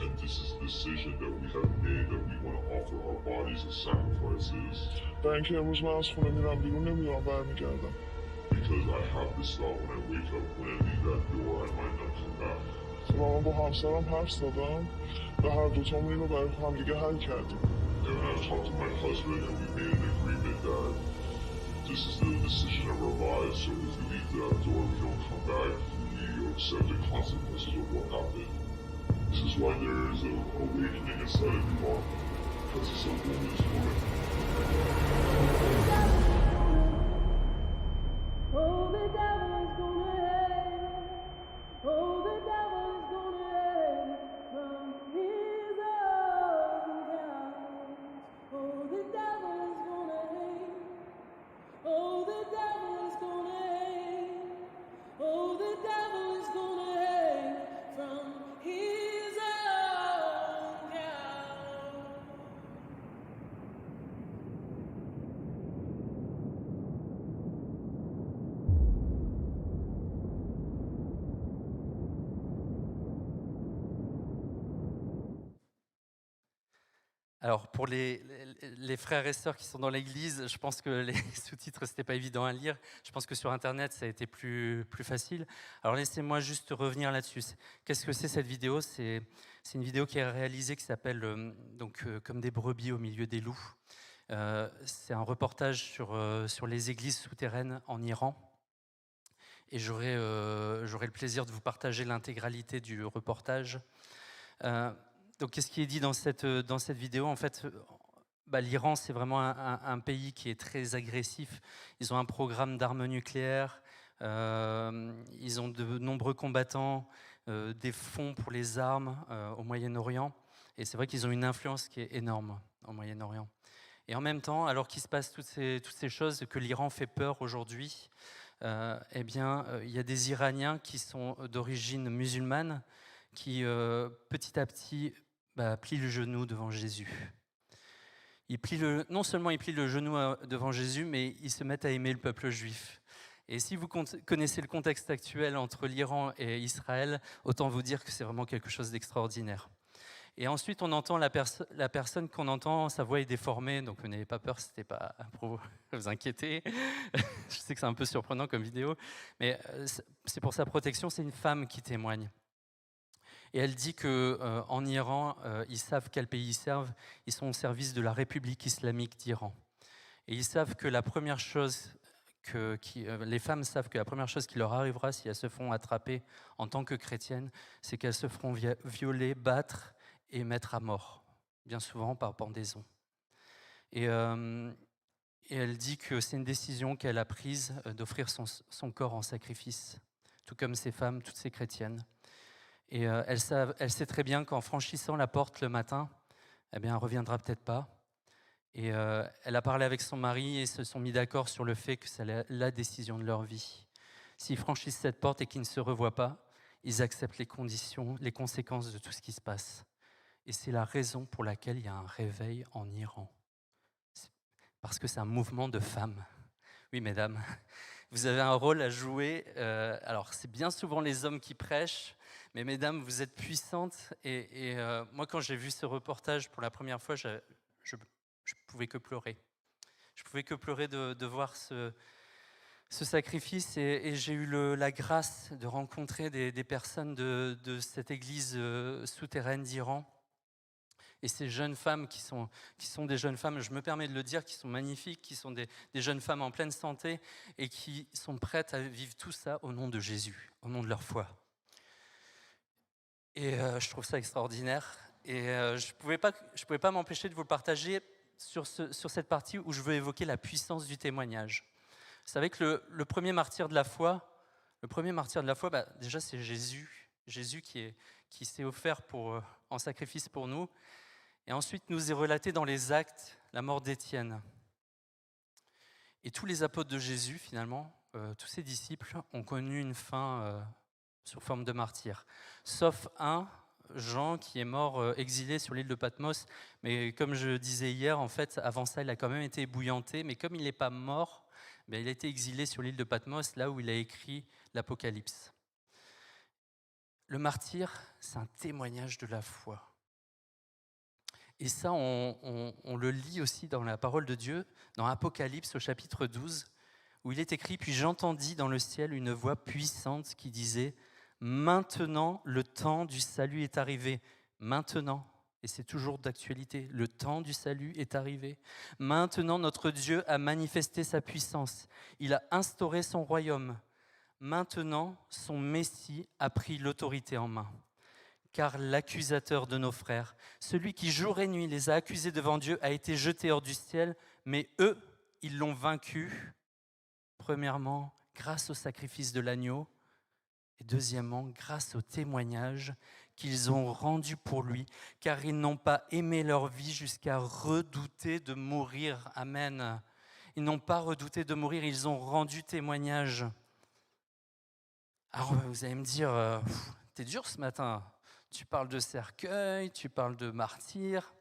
And this is the decision that we have made, that we want to offer our bodies as sacrifices. برای اینکه امروز من از خونه میرم بیرون نمیرم برمیگردم. Because I have this thought when I wake up, when I leave that door, I might not come back. و من با همسرم حرف زدم و هر دوتامون اینو برای همدیگه حل کردیم. And when I talked to my husband, and we made an agreement that this is the decision of our lives, so if we leave that door, we don't come back, we accept the consequences of what happened. This is why there is an awakening inside of you all, because it's a woman's woman. Oh, the devil is gonna hang. Oh, the devil is gonna hang from his own couch. Oh, the devil is gonna hang. Oh, the devil is gonna hang. Oh, the devil is gonna hang from his own couch. Alors, pour les frères et sœurs qui sont dans l'église, je pense que les sous-titres, c'était pas évident à lire. Je pense que sur Internet, ça a été plus facile. Alors, laissez-moi juste revenir là-dessus. Qu'est-ce que c'est cette vidéo ? C'est une vidéo qui est réalisée, qui s'appelle Comme des brebis au milieu des loups. C'est un reportage sur les églises souterraines en Iran. Et j'aurai le plaisir de vous partager l'intégralité du reportage. Donc, qu'est-ce qui est dit dans cette vidéo ? En fait, l'Iran, c'est vraiment un pays qui est très agressif. Ils ont un programme d'armes nucléaires, ils ont de nombreux combattants, des fonds pour les armes au Moyen-Orient. Et c'est vrai qu'ils ont une influence qui est énorme au Moyen-Orient. Et en même temps, alors qu'il se passe toutes ces choses, que l'Iran fait peur aujourd'hui, il y a des Iraniens qui sont d'origine musulmane qui, petit à petit, plient le genou devant Jésus. Non seulement ils plient le genou devant Jésus, mais ils se mettent à aimer le peuple juif. Et si vous connaissez le contexte actuel entre l'Iran et Israël, autant vous dire que c'est vraiment quelque chose d'extraordinaire. Et ensuite, on entend la personne qu'on entend, sa voix est déformée, donc vous n'avez pas peur, c'était pas pour vous inquiéter. Je sais que c'est un peu surprenant comme vidéo, mais c'est pour sa protection, c'est une femme qui témoigne. Et elle dit qu'en Iran, ils savent quel pays ils servent. Ils sont au service de la République islamique d'Iran. Et ils savent que la première chose les femmes savent que la première chose qui leur arrivera si elles se font attraper en tant que chrétiennes, c'est qu'elles se feront violer, battre et mettre à mort, bien souvent par pendaison. Et elle dit que c'est une décision qu'elle a prise d'offrir son corps en sacrifice, tout comme ces femmes, toutes ces chrétiennes. Et elle sait très bien qu'en franchissant la porte le matin, eh bien, elle ne reviendra peut-être pas. Et elle a parlé avec son mari et ils se sont mis d'accord sur le fait que c'est la décision de leur vie. S'ils franchissent cette porte et qu'ils ne se revoient pas, ils acceptent les conditions, les conséquences de tout ce qui se passe. Et c'est la raison pour laquelle il y a un réveil en Iran. Parce que c'est un mouvement de femmes. Oui, mesdames, vous avez un rôle à jouer. Alors, c'est bien souvent les hommes qui prêchent, mais mesdames, vous êtes puissantes. Et moi, quand j'ai vu ce reportage pour la première fois, je pouvais que pleurer. Je pouvais que pleurer de voir ce sacrifice. Et j'ai eu la grâce de rencontrer des personnes de cette église souterraine d'Iran. Et ces jeunes femmes qui sont des jeunes femmes, je me permets de le dire, qui sont magnifiques, qui sont des jeunes femmes en pleine santé et qui sont prêtes à vivre tout ça au nom de Jésus, au nom de leur foi. Et je trouve ça extraordinaire. Et je pouvais pas m'empêcher de vous le partager sur cette partie où je veux évoquer la puissance du témoignage. Vous savez que le premier martyr de la foi, déjà c'est Jésus. Jésus qui s'est offert en sacrifice pour nous. Et ensuite, nous est relaté dans les Actes la mort d'Étienne. Et tous les apôtres de Jésus, finalement, tous ses disciples, ont connu une fin sous forme de martyr. Sauf un, Jean, qui est mort exilé sur l'île de Patmos. Mais comme je disais hier, en fait, avant ça, il a quand même été ébouillanté. Mais comme il n'est pas mort, il a été exilé sur l'île de Patmos, là où il a écrit l'Apocalypse. Le martyr, c'est un témoignage de la foi. Et ça, on le lit aussi dans la parole de Dieu, dans Apocalypse au chapitre 12, où il est écrit « Puis j'entendis dans le ciel une voix puissante qui disait « Maintenant, le temps du salut est arrivé. Maintenant, et c'est toujours d'actualité, le temps du salut est arrivé. Maintenant, notre Dieu a manifesté sa puissance. Il a instauré son royaume. Maintenant, son Messie a pris l'autorité en main. Car l'accusateur de nos frères, celui qui jour et nuit les a accusés devant Dieu, a été jeté hors du ciel, mais eux, ils l'ont vaincu, premièrement, grâce au sacrifice de l'agneau, et deuxièmement, grâce au témoignage qu'ils ont rendu pour lui, car ils n'ont pas aimé leur vie jusqu'à redouter de mourir. Amen. Ils n'ont pas redouté de mourir, ils ont rendu témoignage. Alors vous allez me dire, t'es dur ce matin. Tu parles de cercueil, tu parles de martyr.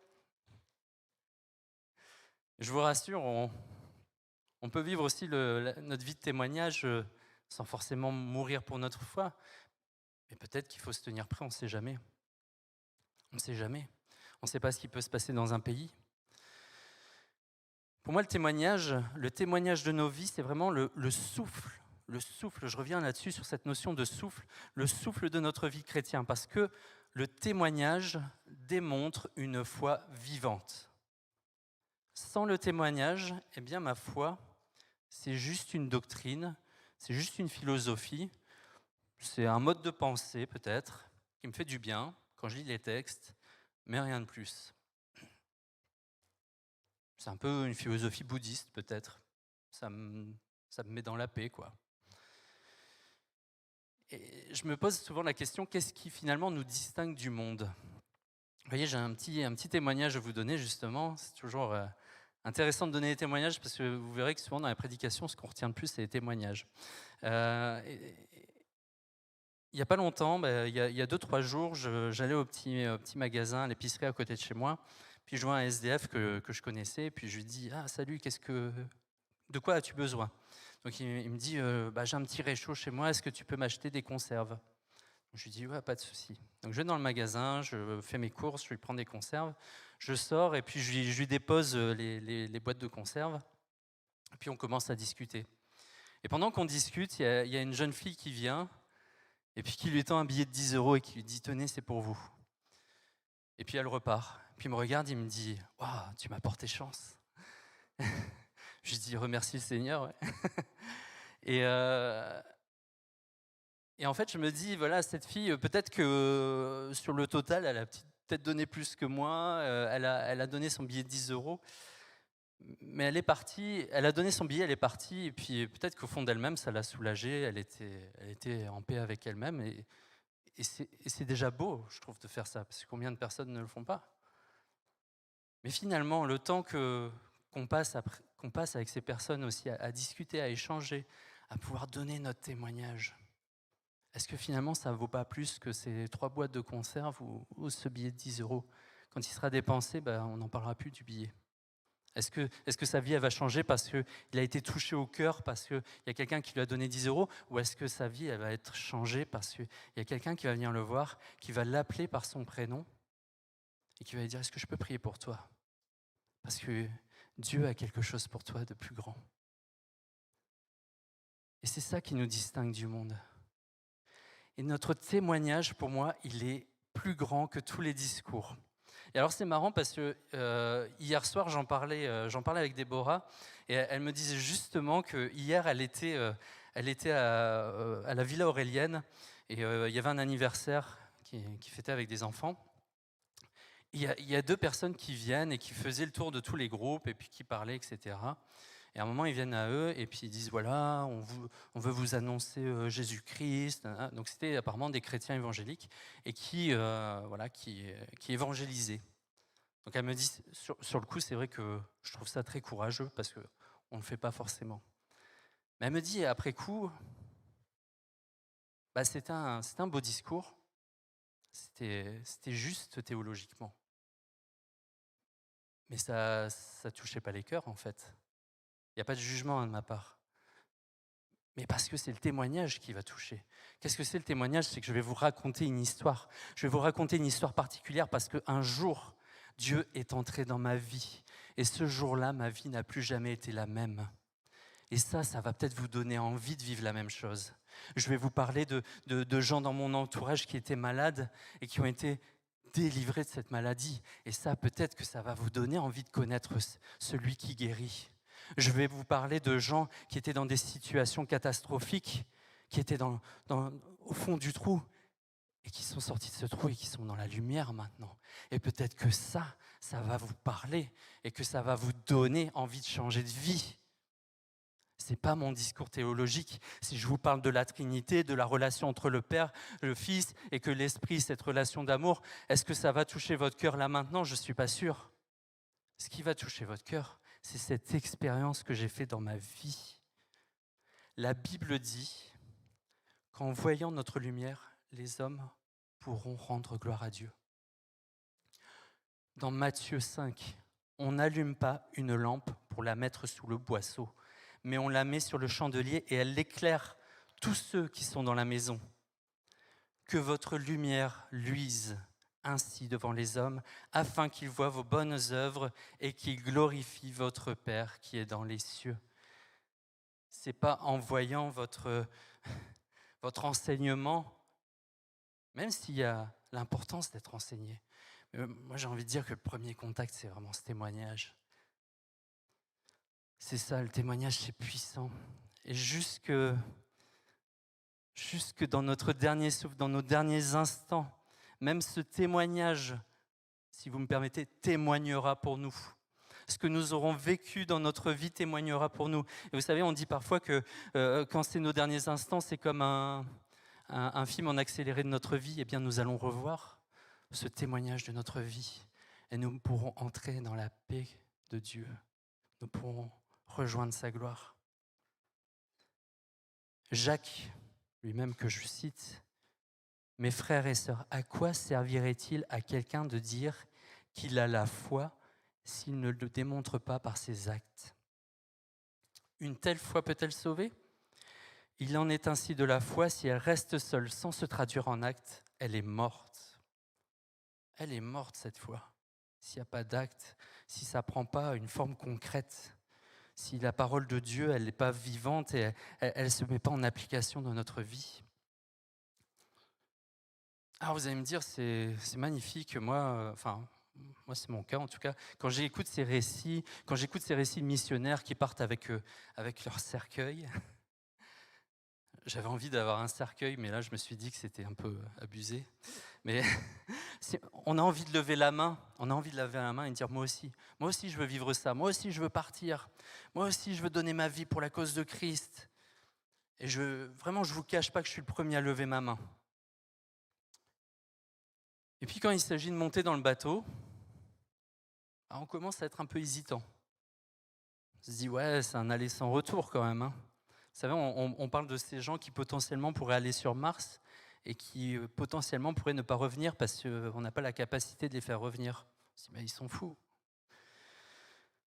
Je vous rassure, on peut vivre aussi notre vie de témoignage sans forcément mourir pour notre foi. Mais peut-être qu'il faut se tenir prêt, on ne sait jamais. On ne sait jamais. On ne sait pas ce qui peut se passer dans un pays. Pour moi, le témoignage de nos vies, c'est vraiment le souffle. Le souffle, je reviens là-dessus sur cette notion de souffle, le souffle de notre vie chrétienne, parce que le témoignage démontre une foi vivante. Sans le témoignage, eh bien ma foi, c'est juste une doctrine, c'est juste une philosophie, c'est un mode de pensée peut-être, qui me fait du bien quand je lis les textes, mais rien de plus. C'est un peu une philosophie bouddhiste peut-être, ça me met dans la paix quoi. Et je me pose souvent la question, qu'est-ce qui finalement nous distingue du monde ? Vous voyez, j'ai un petit témoignage à vous donner justement. C'est toujours intéressant de donner des témoignages parce que vous verrez que souvent dans la prédication, ce qu'on retient le plus, c'est les témoignages. Il n'y a pas longtemps, il y a 2-3 jours, j'allais au petit magasin, à l'épicerie à côté de chez moi, puis je vois un SDF que je connaissais, puis je lui dis « Ah, salut, de quoi as-tu besoin ?» Donc il me dit j'ai un petit réchaud chez moi, est-ce que tu peux m'acheter des conserves ? Donc, je lui dis ouais, pas de souci. Donc je vais dans le magasin, je fais mes courses, je lui prends des conserves, je sors et puis je lui dépose les boîtes de conserves. Et puis on commence à discuter. Et pendant qu'on discute, il y a une jeune fille qui vient et puis qui lui tend un billet de 10 € et qui lui dit tenez, c'est pour vous. Et puis elle repart. Puis il me regarde, il me dit waouh, tu m'as porté chance. Je lui dis remercie le Seigneur. Ouais. Et en fait, je me dis, voilà, cette fille, peut-être que sur le total, elle a peut-être donné plus que moi, elle a donné son billet de 10 euros, mais elle est partie, elle a donné son billet, elle est partie, et puis peut-être qu'au fond d'elle-même, ça l'a soulagée, elle était en paix avec elle-même, et c'est déjà beau, je trouve, de faire ça, parce que combien de personnes ne le font pas? Mais finalement, le temps qu'on passe avec ces personnes aussi, à discuter, à échanger, à pouvoir donner notre témoignage, est-ce que finalement ça ne vaut pas plus que ces 3 boîtes de conserve ou ce billet de 10 euros? Quand il sera dépensé, on n'en parlera plus du billet. Est-ce que sa vie elle va changer parce qu'il a été touché au cœur, parce qu'il y a quelqu'un qui lui a donné 10 euros, ou est-ce que sa vie elle va être changée parce qu'il y a quelqu'un qui va venir le voir, qui va l'appeler par son prénom et qui va lui dire: est-ce que je peux prier pour toi? Parce que Dieu a quelque chose pour toi de plus grand. Et c'est ça qui nous distingue du monde. Et notre témoignage, pour moi, il est plus grand que tous les discours. Et alors c'est marrant parce que hier soir, j'en parlais avec Déborah, et elle me disait justement que hier, elle était à la Villa Aurélienne, et il y avait un anniversaire qui fêtait avec des enfants. Il y a 2 personnes qui viennent et qui faisaient le tour de tous les groupes, et puis qui parlaient, etc. Et à un moment, ils viennent à eux et puis ils disent: voilà, on veut vous annoncer Jésus-Christ. Donc c'était apparemment des chrétiens évangéliques et qui évangélisaient. Donc elle me dit, sur le coup, c'est vrai que je trouve ça très courageux parce qu'on ne le fait pas forcément. Mais elle me dit après coup, c'était un beau discours, c'était juste théologiquement. Mais ça touchait pas les cœurs en fait. Il n'y a pas de jugement de ma part. Mais parce que c'est le témoignage qui va toucher. Qu'est-ce que c'est le témoignage? C'est que je vais vous raconter une histoire. Je vais vous raconter une histoire particulière parce qu'un jour, Dieu est entré dans ma vie. Et ce jour-là, ma vie n'a plus jamais été la même. Et ça va peut-être vous donner envie de vivre la même chose. Je vais vous parler de gens dans mon entourage qui étaient malades et qui ont été délivrés de cette maladie. Et ça, peut-être que ça va vous donner envie de connaître celui qui guérit. Je vais vous parler de gens qui étaient dans des situations catastrophiques, qui étaient au fond du trou et qui sont sortis de ce trou et qui sont dans la lumière maintenant. Et peut-être que ça va vous parler et que ça va vous donner envie de changer de vie. C'est pas mon discours théologique. Si je vous parle de la Trinité, de la relation entre le Père, le Fils et que l'Esprit, cette relation d'amour, est-ce que ça va toucher votre cœur là maintenant? Je ne suis pas sûr. Ce qui va toucher votre cœur, c'est cette expérience que j'ai faite dans ma vie. La Bible dit qu'en voyant notre lumière, les hommes pourront rendre gloire à Dieu. Dans Matthieu 5, on n'allume pas une lampe pour la mettre sous le boisseau, mais on la met sur le chandelier et elle éclaire tous ceux qui sont dans la maison. Que votre lumière luise ainsi devant les hommes, afin qu'ils voient vos bonnes œuvres et qu'ils glorifient votre Père qui est dans les cieux. Ce n'est pas en voyant votre enseignement, même s'il y a l'importance d'être enseigné. Mais moi, j'ai envie de dire que le premier contact, c'est vraiment ce témoignage. C'est ça, le témoignage, c'est puissant. Et jusque dans notre dernier souffle, dans nos derniers instants, même ce témoignage, si vous me permettez, témoignera pour nous. Ce que nous aurons vécu dans notre vie témoignera pour nous. Et vous savez, on dit parfois que quand c'est nos derniers instants, c'est comme un film en accéléré de notre vie. Eh bien, nous allons revoir ce témoignage de notre vie. Et nous pourrons entrer dans la paix de Dieu. Nous pourrons rejoindre sa gloire. Jacques, lui-même que je cite, « Mes frères et sœurs, à quoi servirait-il à quelqu'un de dire qu'il a la foi s'il ne le démontre pas par ses actes? Une telle foi peut-elle sauver? Il en est ainsi de la foi, si elle reste seule sans se traduire en actes, elle est morte. Elle est morte cette foi. S'il n'y a pas d'acte, si ça ne prend pas une forme concrète, si la parole de Dieu elle n'est pas vivante et elle ne se met pas en application dans notre vie. Alors vous allez me dire, c'est magnifique, moi c'est mon cas en tout cas, quand j'écoute ces récits de missionnaires qui partent avec leur cercueil, j'avais envie d'avoir un cercueil, mais là, je me suis dit que c'était un peu abusé. Mais on a envie de lever la main, et de dire moi aussi, je veux vivre ça, moi aussi, je veux partir, moi aussi, je veux donner ma vie pour la cause de Christ. Et vraiment, je ne vous cache pas que je suis le premier à lever ma main. Et puis quand il s'agit de monter dans le bateau, on commence à être un peu hésitant. On se dit, ouais, c'est un aller sans retour quand même. Vous savez, on parle de ces gens qui potentiellement pourraient aller sur Mars et qui potentiellement pourraient ne pas revenir parce qu'on n'a pas la capacité de les faire revenir. On se dit, mais ils sont fous.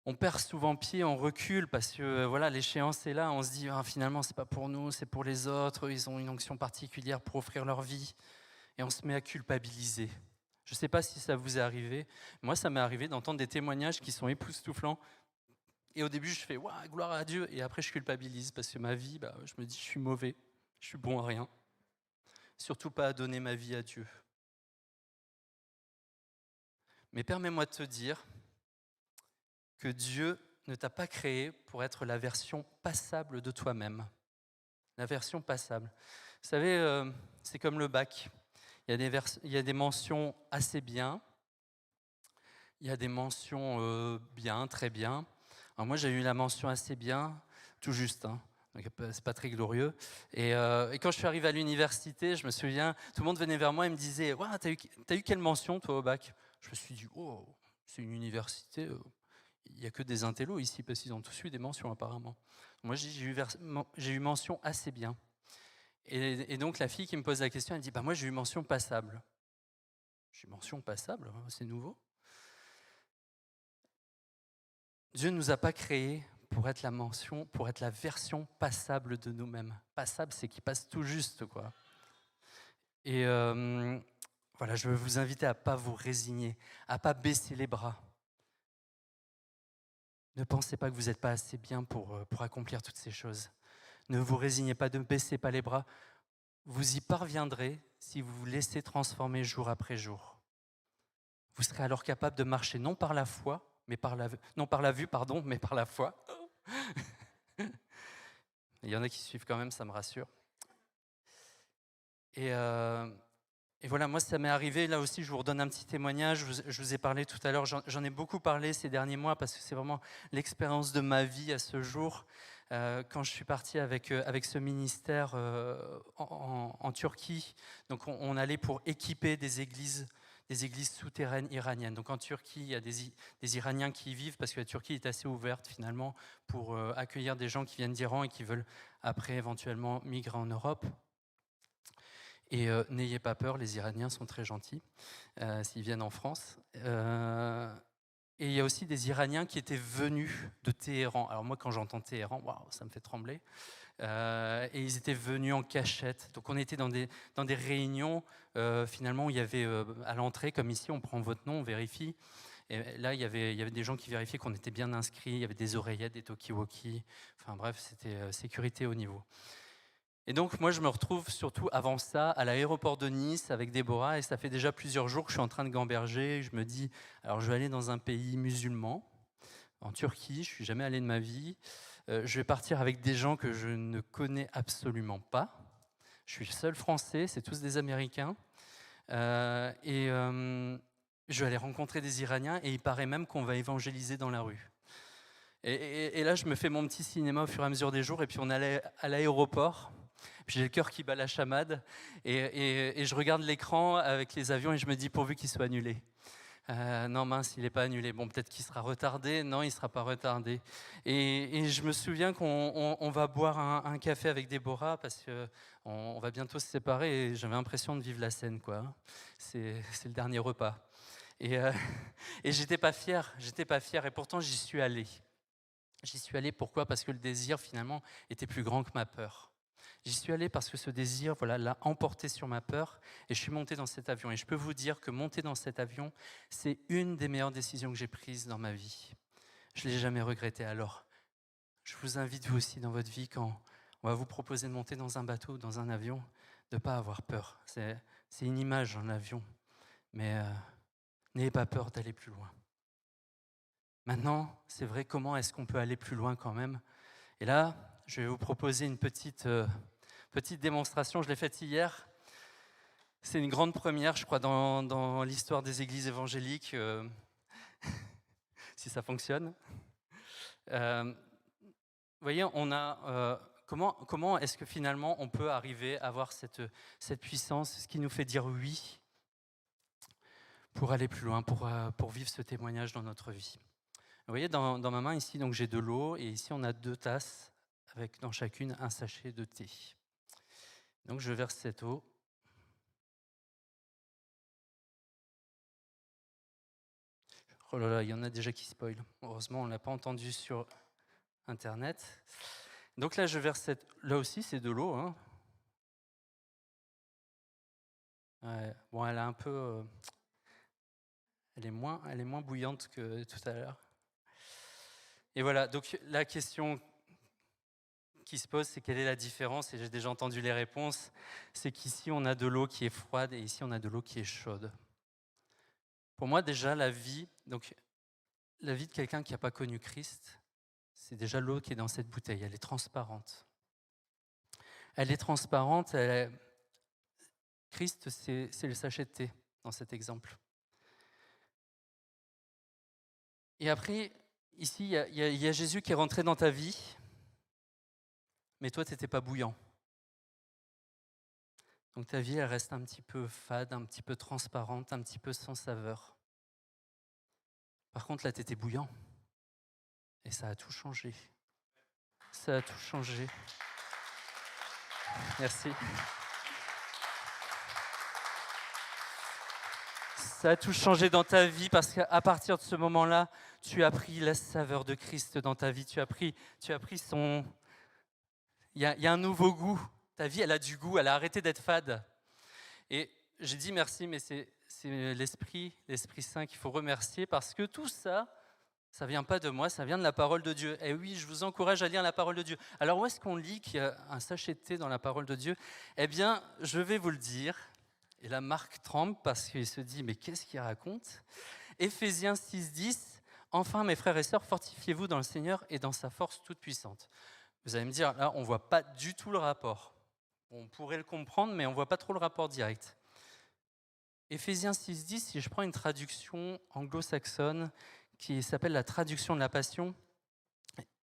On perd souvent pied, on recule parce que voilà, l'échéance est là. On se dit, finalement, c'est pas pour nous, c'est pour les autres. Ils ont une onction particulière pour offrir leur vie. Et on se met à culpabiliser. Je ne sais pas si ça vous est arrivé. Moi, ça m'est arrivé d'entendre des témoignages qui sont époustouflants. Et au début, je fais « gloire à Dieu ». Et après, je culpabilise parce que ma vie, je me dis « je suis mauvais, je suis bon à rien ». Surtout pas à donner ma vie à Dieu. Mais permets-moi de te dire que Dieu ne t'a pas créé pour être la version passable de toi-même. La version passable. Vous savez, c'est comme le bac. Il y a des mentions assez bien. Il y a des mentions bien, très bien. Alors moi, j'ai eu la mention assez bien, tout juste. Donc, c'est pas très glorieux. Et quand je suis arrivé à l'université, je me souviens, tout le monde venait vers moi et me disait « t'as eu quelle mention, toi, au bac ?» Je me suis dit « oh, c'est une université, il n'y a que des intellos ici, parce qu'ils ont tous eu des mentions, apparemment. » Moi, j'ai eu mention assez bien. Et donc, la fille qui me pose la question, elle dit « moi, j'ai eu mention passable. » J'ai eu mention passable, c'est nouveau. Dieu ne nous a pas créés pour être la version passable de nous-mêmes. Passable, c'est qui passe tout juste, quoi. Et voilà, je veux vous inviter à ne pas vous résigner, à ne pas baisser les bras. Ne pensez pas que vous n'êtes pas assez bien pour accomplir toutes ces choses. Ne vous résignez pas, ne baissez pas les bras. Vous y parviendrez si vous vous laissez transformer jour après jour. Vous serez alors capable de marcher non par la foi, mais non par la vue, mais par la foi. Il y en a qui suivent quand même, ça me rassure. Et voilà, moi ça m'est arrivé, là aussi je vous redonne un petit témoignage, je vous ai parlé tout à l'heure, j'en ai beaucoup parlé ces derniers mois parce que c'est vraiment l'expérience de ma vie à ce jour. Quand je suis parti avec ce ministère en Turquie, donc on allait pour équiper des églises souterraines iraniennes. Donc en Turquie, il y a des Iraniens qui y vivent parce que la Turquie est assez ouverte finalement pour accueillir des gens qui viennent d'Iran et qui veulent après éventuellement migrer en Europe. Et n'ayez pas peur, les Iraniens sont très gentils s'ils viennent en France. Et il y a aussi des Iraniens qui étaient venus de Téhéran. Alors moi, quand j'entends Téhéran, waouh, ça me fait trembler. Et ils étaient venus en cachette. Donc on était dans des réunions finalement où il y avait à l'entrée, comme ici, on prend votre nom, on vérifie. Et là, il y avait des gens qui vérifiaient qu'on était bien inscrits. Il y avait des oreillettes, des talkie-walkie. Enfin bref, c'était sécurité au niveau. Et donc moi, je me retrouve surtout avant ça à l'aéroport de Nice avec Déborah. Et ça fait déjà plusieurs jours que je suis en train de gamberger. Je me dis, alors je vais aller dans un pays musulman, en Turquie. Je ne suis jamais allé de ma vie. Je vais partir avec des gens que je ne connais absolument pas. Je suis le seul Français, c'est tous des Américains. Je vais aller rencontrer des Iraniens et il paraît même qu'on va évangéliser dans la rue. Et là, je me fais mon petit cinéma au fur et à mesure des jours et puis on allait à l'aéroport. J'ai le cœur qui bat la chamade et je regarde l'écran avec les avions et je me dis pourvu qu'il soit annulé. Non mince, il n'est pas annulé. Bon, peut-être qu'il sera retardé. Non, il ne sera pas retardé. Et je me souviens qu'on va boire un café avec Déborah parce qu'on va bientôt se séparer et j'avais l'impression de vivre la scène, quoi. C'est le dernier repas. Et j'étais pas fier et pourtant j'y suis allé. J'y suis allé pourquoi ? Parce que le désir finalement était plus grand que ma peur. J'y suis allé parce que ce désir l'a emporté sur ma peur et je suis monté dans cet avion. Et je peux vous dire que monter dans cet avion, c'est une des meilleures décisions que j'ai prises dans ma vie. Je ne l'ai jamais regretté. Alors, je vous invite vous aussi dans votre vie, quand on va vous proposer de monter dans un bateau ou dans un avion, de ne pas avoir peur. C'est une image, un avion. Mais n'ayez pas peur d'aller plus loin. Maintenant, c'est vrai, comment est-ce qu'on peut aller plus loin quand même ? Et là, je vais vous proposer une petite Petite démonstration, je l'ai faite hier. C'est une grande première, je crois, dans l'histoire des églises évangéliques, si ça fonctionne. Vous voyez, on a comment est-ce que finalement on peut arriver à avoir cette puissance, ce qui nous fait dire oui pour aller plus loin, pour vivre ce témoignage dans notre vie. Vous voyez, dans ma main ici, donc j'ai de l'eau et ici on a 2 tasses avec dans chacune un sachet de thé. Donc je verse cette eau. Oh là là, il y en a déjà qui spoilent. Heureusement, on ne l'a pas entendu sur Internet. Donc là, je verse cette... Là aussi, c'est de l'eau. Hein. Ouais, bon, elle a un peu... Elle est moins bouillante que tout à l'heure. Et voilà, donc la question qui se pose, c'est quelle est la différence? Et j'ai déjà entendu les réponses. C'est qu'ici, on a de l'eau qui est froide et ici, on a de l'eau qui est chaude. Pour moi, déjà, la vie de quelqu'un qui n'a pas connu Christ, c'est déjà l'eau qui est dans cette bouteille. Elle est transparente. Elle est transparente. Christ, c'est le sachet de thé dans cet exemple. Et après, ici, il y a Jésus qui est rentré dans ta vie, mais toi, tu n'étais pas bouillant. Donc ta vie, elle reste un petit peu fade, un petit peu transparente, un petit peu sans saveur. Par contre, là, tu étais bouillant. Et ça a tout changé. Ça a tout changé. Merci. Ça a tout changé dans ta vie parce qu'à partir de ce moment-là, tu as pris la saveur de Christ dans ta vie. Tu as pris son... Il y a un nouveau goût. Ta vie, elle a du goût. Elle a arrêté d'être fade. Et j'ai dit merci, mais c'est l'Esprit Saint qu'il faut remercier parce que tout ça, ça ne vient pas de moi, ça vient de la parole de Dieu. Et oui, je vous encourage à lire la parole de Dieu. Alors où est-ce qu'on lit qu'il y a un sachet de thé dans la parole de Dieu? Eh bien, je vais vous le dire. Et là, Marc tremble parce qu'il se dit, mais qu'est-ce qu'il raconte? Éphésiens 6,10, « Enfin, mes frères et sœurs, fortifiez-vous dans le Seigneur et dans sa force toute puissante. » Vous allez me dire, là, on ne voit pas du tout le rapport. On pourrait le comprendre, mais on ne voit pas trop le rapport direct. Éphésiens 6,10, si je prends une traduction anglo-saxonne qui s'appelle la traduction de la Passion,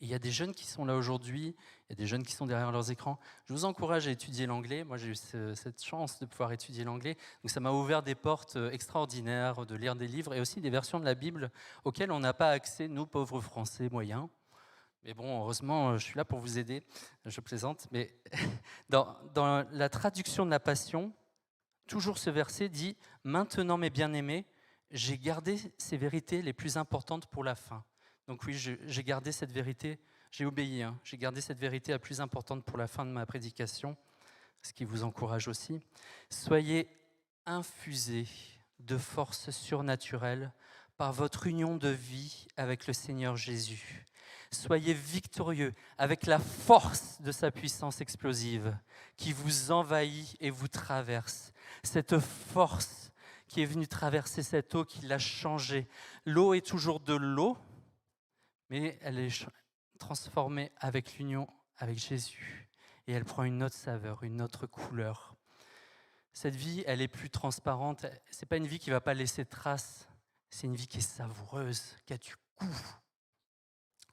il y a des jeunes qui sont là aujourd'hui, il y a des jeunes qui sont derrière leurs écrans. Je vous encourage à étudier l'anglais. Moi, j'ai eu cette chance de pouvoir étudier l'anglais. Donc, ça m'a ouvert des portes extraordinaires de lire des livres et aussi des versions de la Bible auxquelles on n'a pas accès, nous, pauvres Français moyens. Mais bon, heureusement, je suis là pour vous aider. Je plaisante. Mais dans la traduction de la Passion, toujours ce verset dit « Maintenant, mes bien-aimés, j'ai gardé ces vérités les plus importantes pour la fin. » Donc oui, j'ai gardé cette vérité, j'ai obéi, j'ai gardé cette vérité la plus importante pour la fin de ma prédication, ce qui vous encourage aussi. Soyez infusés de force surnaturelle par votre union de vie avec le Seigneur Jésus. Soyez victorieux avec la force de sa puissance explosive qui vous envahit et vous traverse. Cette force qui est venue traverser cette eau, qui l'a changée. L'eau est toujours de l'eau, mais elle est transformée avec l'union avec Jésus. Et elle prend une autre saveur, une autre couleur. Cette vie, elle est plus transparente. Ce n'est pas une vie qui ne va pas laisser de traces. C'est une vie qui est savoureuse, qui a du goût.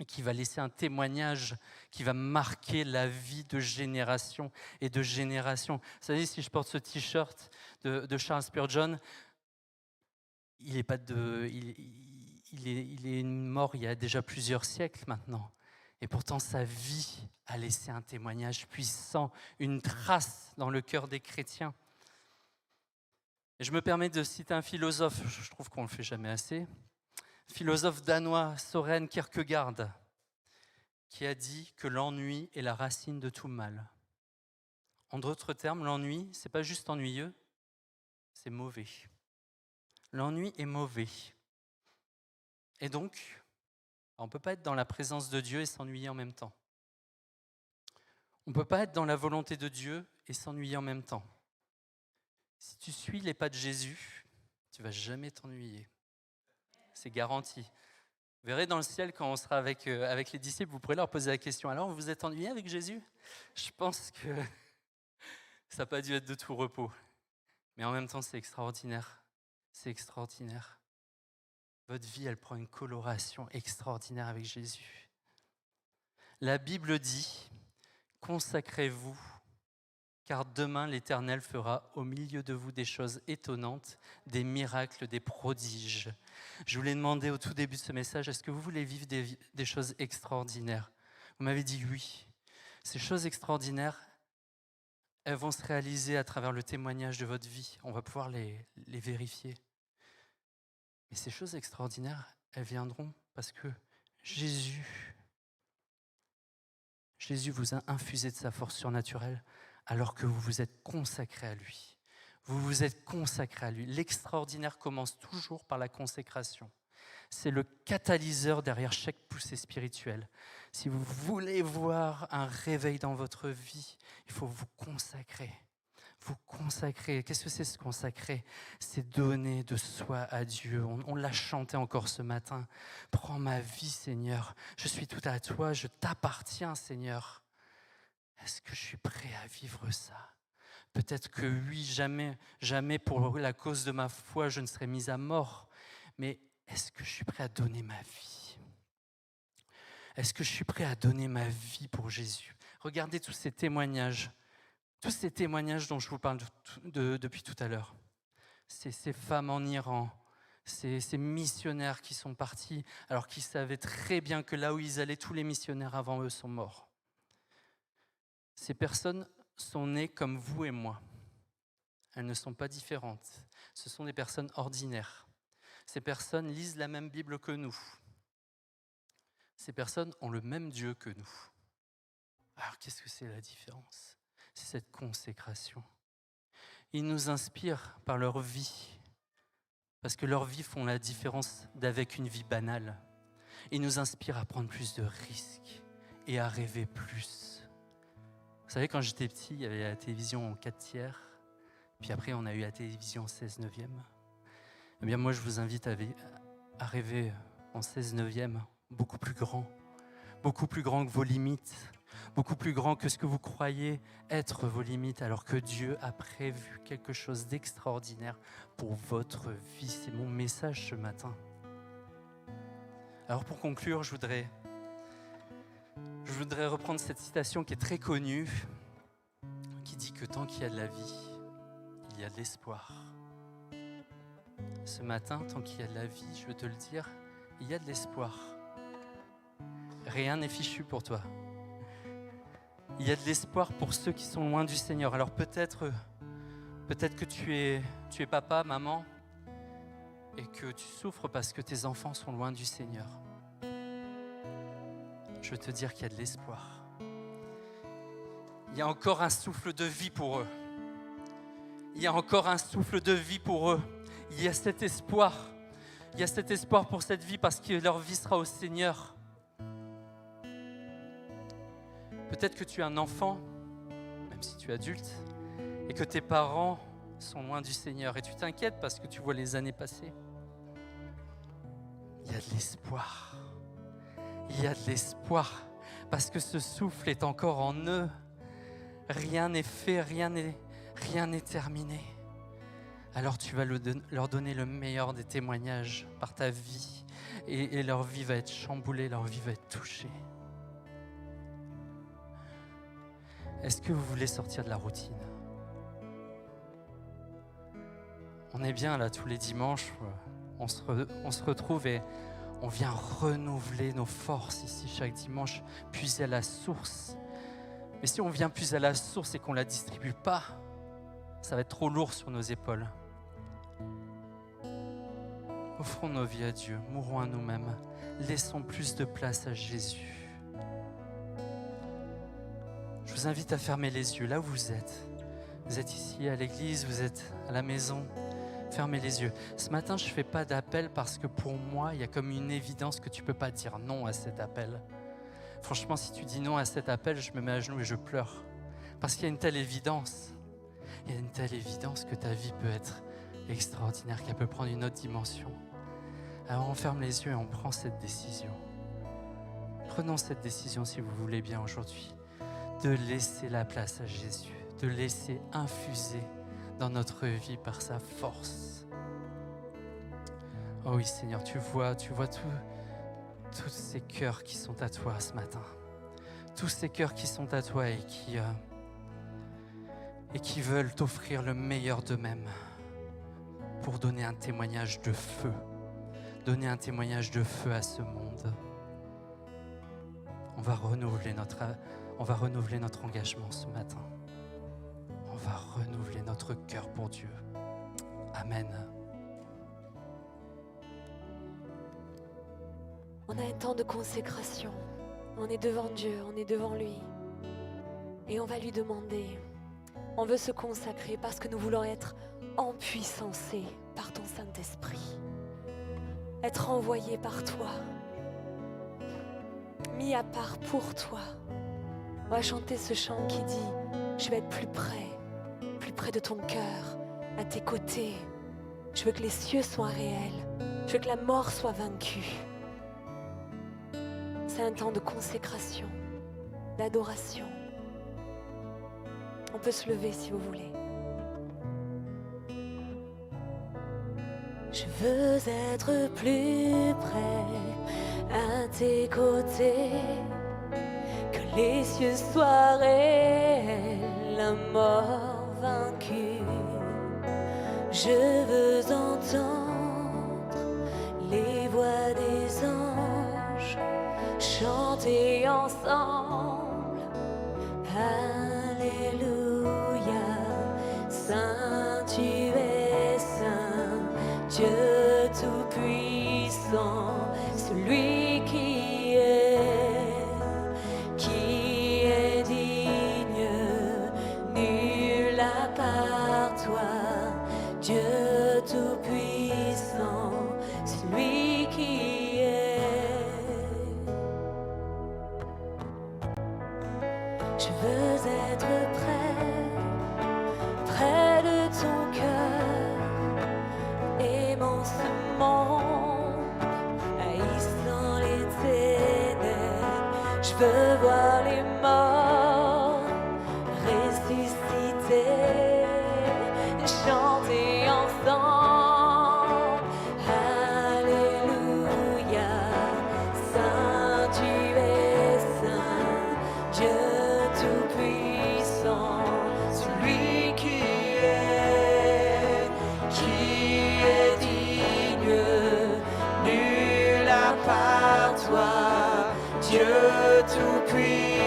Et qui va laisser un témoignage qui va marquer la vie de génération et de génération. Vous savez, si je porte ce t-shirt de Charles Spurgeon, il est mort il y a déjà plusieurs siècles maintenant. Et pourtant, sa vie a laissé un témoignage puissant, une trace dans le cœur des chrétiens. Et je me permets de citer un philosophe, je trouve qu'on ne le fait jamais assez, philosophe danois, Søren Kierkegaard, qui a dit que l'ennui est la racine de tout mal. En d'autres termes, l'ennui, ce n'est pas juste ennuyeux, c'est mauvais. L'ennui est mauvais. Et donc, on ne peut pas être dans la présence de Dieu et s'ennuyer en même temps. On ne peut pas être dans la volonté de Dieu et s'ennuyer en même temps. Si tu suis les pas de Jésus, tu ne vas jamais t'ennuyer. C'est garanti. Vous verrez dans le ciel, quand on sera avec les disciples, vous pourrez leur poser la question. Alors, vous vous êtes ennuyés avec Jésus? Je pense que Ça n'a pas dû être de tout repos. Mais en même temps, c'est extraordinaire. C'est extraordinaire. Votre vie, elle prend une coloration extraordinaire avec Jésus. La Bible dit, consacrez-vous, car demain l'Éternel fera au milieu de vous des choses étonnantes, des miracles, des prodiges. Je vous l'ai demandé au tout début de ce message, est-ce que vous voulez vivre des choses extraordinaires? Vous m'avez dit oui. Ces choses extraordinaires, elles vont se réaliser à travers le témoignage de votre vie. On va pouvoir les vérifier. Mais ces choses extraordinaires, elles viendront parce que Jésus vous a infusé de sa force surnaturelle alors que vous vous êtes consacré à lui. Vous vous êtes consacré à lui. L'extraordinaire commence toujours par la consécration. C'est le catalyseur derrière chaque poussée spirituelle. Si vous voulez voir un réveil dans votre vie, il faut vous consacrer. Vous consacrer. Qu'est-ce que c'est se consacrer? C'est donner de soi à Dieu. On l'a chanté encore ce matin. Prends ma vie, Seigneur. Je suis tout à toi. Je t'appartiens, Seigneur. Est-ce que je suis prêt à vivre ça? Peut-être que oui, jamais pour la cause de ma foi, je ne serai mis à mort. Mais est-ce que je suis prêt à donner ma vie? Est-ce que je suis prêt à donner ma vie pour Jésus? Regardez tous ces témoignages dont je vous parle depuis tout à l'heure. Ces femmes en Iran, ces missionnaires qui sont partis alors qu'ils savaient très bien que là où ils allaient, tous les missionnaires avant eux sont morts. Ces personnes sont nées comme vous et moi. Elles ne sont pas différentes. Ce sont des personnes ordinaires. Ces personnes lisent la même Bible que nous. Ces personnes ont le même Dieu que nous. Alors qu'est-ce que c'est la différence? C'est cette consécration. Ils nous inspirent par leur vie, parce que leurs vies font la différence d'avec une vie banale. Ils nous inspirent à prendre plus de risques et à rêver plus. Vous savez, quand j'étais petit, il y avait la télévision en 4/3, puis après on a eu la télévision en 16/9. Eh bien moi je vous invite à rêver en 16/9, beaucoup plus grand que vos limites, beaucoup plus grand que ce que vous croyez être vos limites, alors que Dieu a prévu quelque chose d'extraordinaire pour votre vie. C'est mon message ce matin. Alors pour conclure, je voudrais reprendre cette citation qui est très connue, qui dit que tant qu'il y a de la vie, il y a de l'espoir. Ce matin, tant qu'il y a de la vie, je veux te le dire, il y a de l'espoir. Rien n'est fichu pour toi. Il y a de l'espoir pour ceux qui sont loin du Seigneur. Alors peut-être que tu es papa, maman, et que tu souffres parce que tes enfants sont loin du Seigneur. Je veux te dire qu'il y a de l'espoir. Il y a encore un souffle de vie pour eux. Il y a encore un souffle de vie pour eux. Il y a cet espoir. Il y a cet espoir pour cette vie parce que leur vie sera au Seigneur. Peut-être que tu es un enfant, même si tu es adulte, et que tes parents sont loin du Seigneur et tu t'inquiètes parce que tu vois les années passer. Il y a de l'espoir. Il y a de l'espoir parce que ce souffle est encore en eux. Rien n'est fait, rien n'est terminé. Alors tu vas leur donner le meilleur des témoignages par ta vie et leur vie va être chamboulée, leur vie va être touchée. Est-ce que vous voulez sortir de la routine? On est bien là tous les dimanches, on se retrouve et on vient renouveler nos forces ici chaque dimanche, puiser à la source. Mais si on vient puiser à la source et qu'on ne la distribue pas, ça va être trop lourd sur nos épaules. Offrons nos vies à Dieu, mourons à nous-mêmes, laissons plus de place à Jésus. Je vous invite à fermer les yeux là où vous êtes. Vous êtes ici à l'église, vous êtes à la maison. Fermez les yeux. Ce matin, je ne fais pas d'appel parce que pour moi, il y a comme une évidence que tu ne peux pas dire non à cet appel. Franchement, si tu dis non à cet appel, je me mets à genoux et je pleure. Parce qu'il y a une telle évidence. Il y a une telle évidence que ta vie peut être extraordinaire, qu'elle peut prendre une autre dimension. Alors on ferme les yeux et on prend cette décision. Prenons cette décision si vous voulez bien aujourd'hui, de laisser la place à Jésus, de laisser infuser dans notre vie par sa force. Oh oui Seigneur, tu vois tous ces cœurs qui sont à toi ce matin. Tous ces cœurs qui sont à toi et qui veulent t'offrir le meilleur d'eux-mêmes pour donner un témoignage de feu. Donner un témoignage de feu à ce monde. On va renouveler notre engagement ce matin. On va renouveler notre cœur pour Dieu. Amen. On a un temps de consécration. On est devant Dieu, on est devant lui. Et on va lui demander. On veut se consacrer parce que nous voulons être empuissancés par ton Saint-Esprit. Être envoyés par toi. Mis à part pour toi. On va chanter ce chant qui dit « Je vais être plus près de ton cœur, à tes côtés. Je veux que les cieux soient réels. Je veux que la mort soit vaincue. » C'est un temps de consécration, d'adoration. On peut se lever si vous voulez. Je veux être plus près à tes côtés, que les cieux soient réels, la mort vaincue. Je veux entendre les voix des anges chanter ensemble. Alléluia, Saint tu es saint, Dieu tout-puissant, celui qui est digne, nul à part toi, Dieu tout-puissant, celui qui est. Je veux être près de ton cœur, aimant ce monde, haïssant les ténèbres. Je veux voir les morts ressusciter, chanter ensemble. Alléluia, Saint tu es saint, Dieu tout-puissant, celui qui est digne, nul à part toi, Dieu tout-puissant.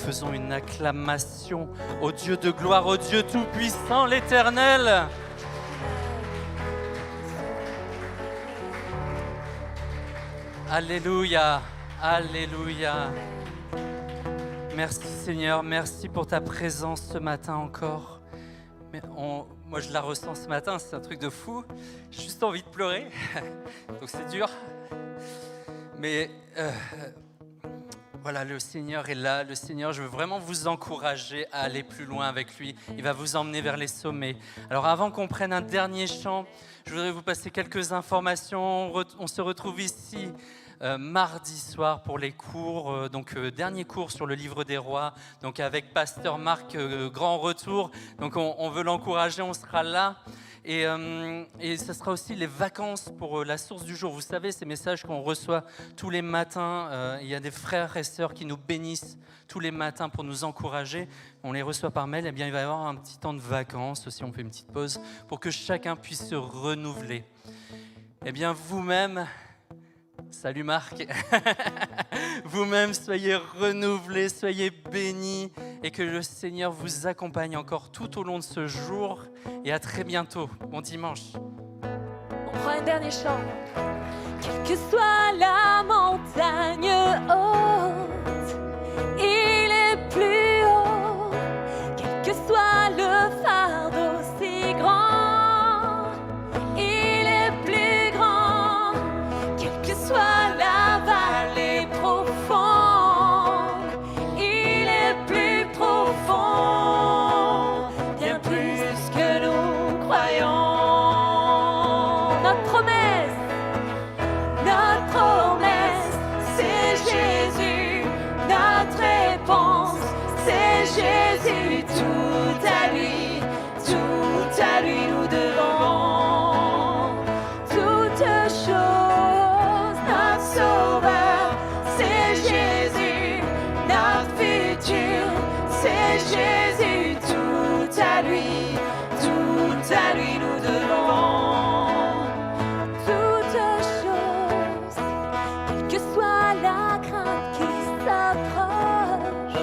faisons une acclamation au Dieu de gloire, au Dieu tout-puissant, l'Éternel. Alléluia, alléluia. Merci Seigneur, merci pour ta présence ce matin encore. Mais moi je la ressens ce matin, c'est un truc de fou. J'ai juste envie de pleurer, donc c'est dur. Mais voilà, le Seigneur est là. Le Seigneur, je veux vraiment vous encourager à aller plus loin avec lui. Il va vous emmener vers les sommets. Alors avant qu'on prenne un dernier chant, je voudrais vous passer quelques informations. On se retrouve ici mardi soir pour les cours, dernier cours sur le livre des rois, donc avec Pasteur Marc, grand retour. Donc on veut l'encourager, on sera là. Et ce sera aussi les vacances pour la source du jour. Vous savez, ces messages qu'on reçoit tous les matins, il y a des frères et sœurs qui nous bénissent tous les matins pour nous encourager. On les reçoit par mail. Eh bien, il va y avoir un petit temps de vacances aussi, on fait une petite pause pour que chacun puisse se renouveler. Eh bien, vous-même, salut Marc, vous-même soyez renouvelés, soyez bénis et que le Seigneur vous accompagne encore tout au long de ce jour et à très bientôt, bon dimanche. On prend un dernier chant. Quelle que soit la montagne haute, il est plus haut. Quel que soit le fardeau si grand, il est plus grand. Quelle que soit la vallée profonde, il est plus profond, bien plus que nous croyons. Notre promesse, c'est Jésus. Notre réponse, c'est Jésus. Tout à lui nous devons. Toute chose, notre sauveur, c'est Jésus. Notre futur, c'est Jésus. Tout à lui nous devons. Toute chose, quelle que soit la crainte qui s'approche,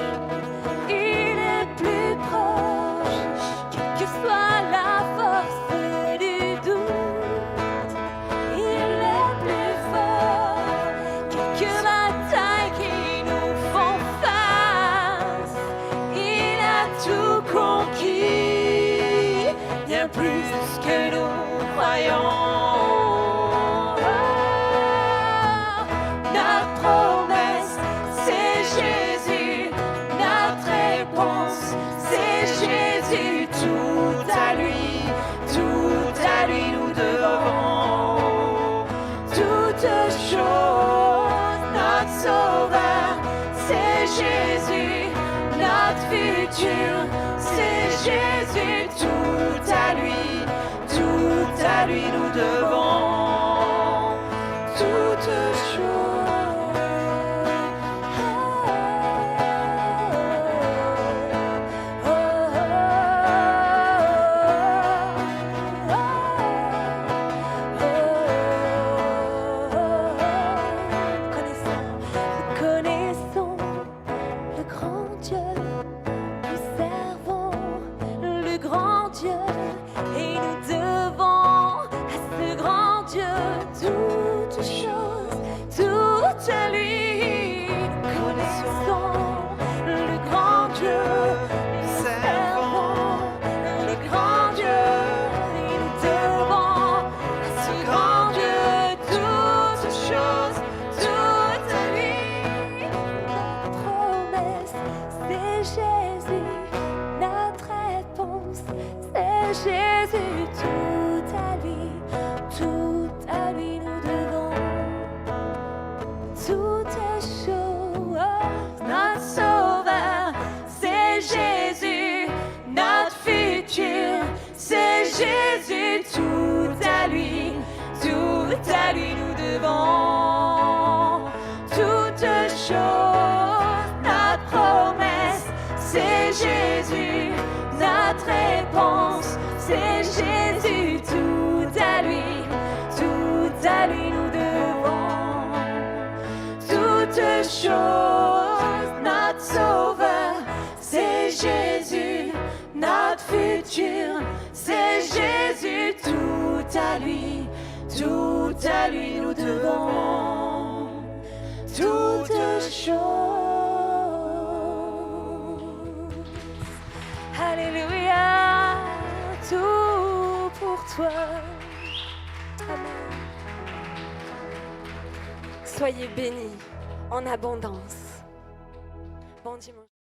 il est plus proche. Quelle que soit la force du doute, il est plus fort. Quelques batailles qui nous font face, il a tout conquis, bien plus que nous croyons. Notre promesse, c'est Jésus. Notre réponse, c'est Jésus. Tout à lui nous devons. Toute chose, notre sauveur, c'est Jésus. Notre futur, c'est Jésus. Tout à lui nous devons. Toute Nous connaissons le grand Dieu, nous servons le grand Dieu et nous devons à ce grand Dieu toutes choses, toutes à lui. Nous connaissons le grand Dieu, nous servons le grand Dieu et nous devons à ce grand Dieu toutes choses, toutes à lui. Notre promesse, c'est Jésus. Notre réponse, c'est Jésus. Tout à lui nous devons. Toute chose, notre sauveur, c'est Jésus. Notre futur, c'est Jésus. Tout à lui nous devons. Toute chose, notre promesse, c'est Jésus. Notre réponse, c'est Jésus. Tout à lui nous devons. Toute chose, notre sauveur, futur, c'est Jésus, tout à lui nous devons toutes choses. Alléluia, tout pour toi. Amen. Soyez bénis en abondance. Bon dimanche.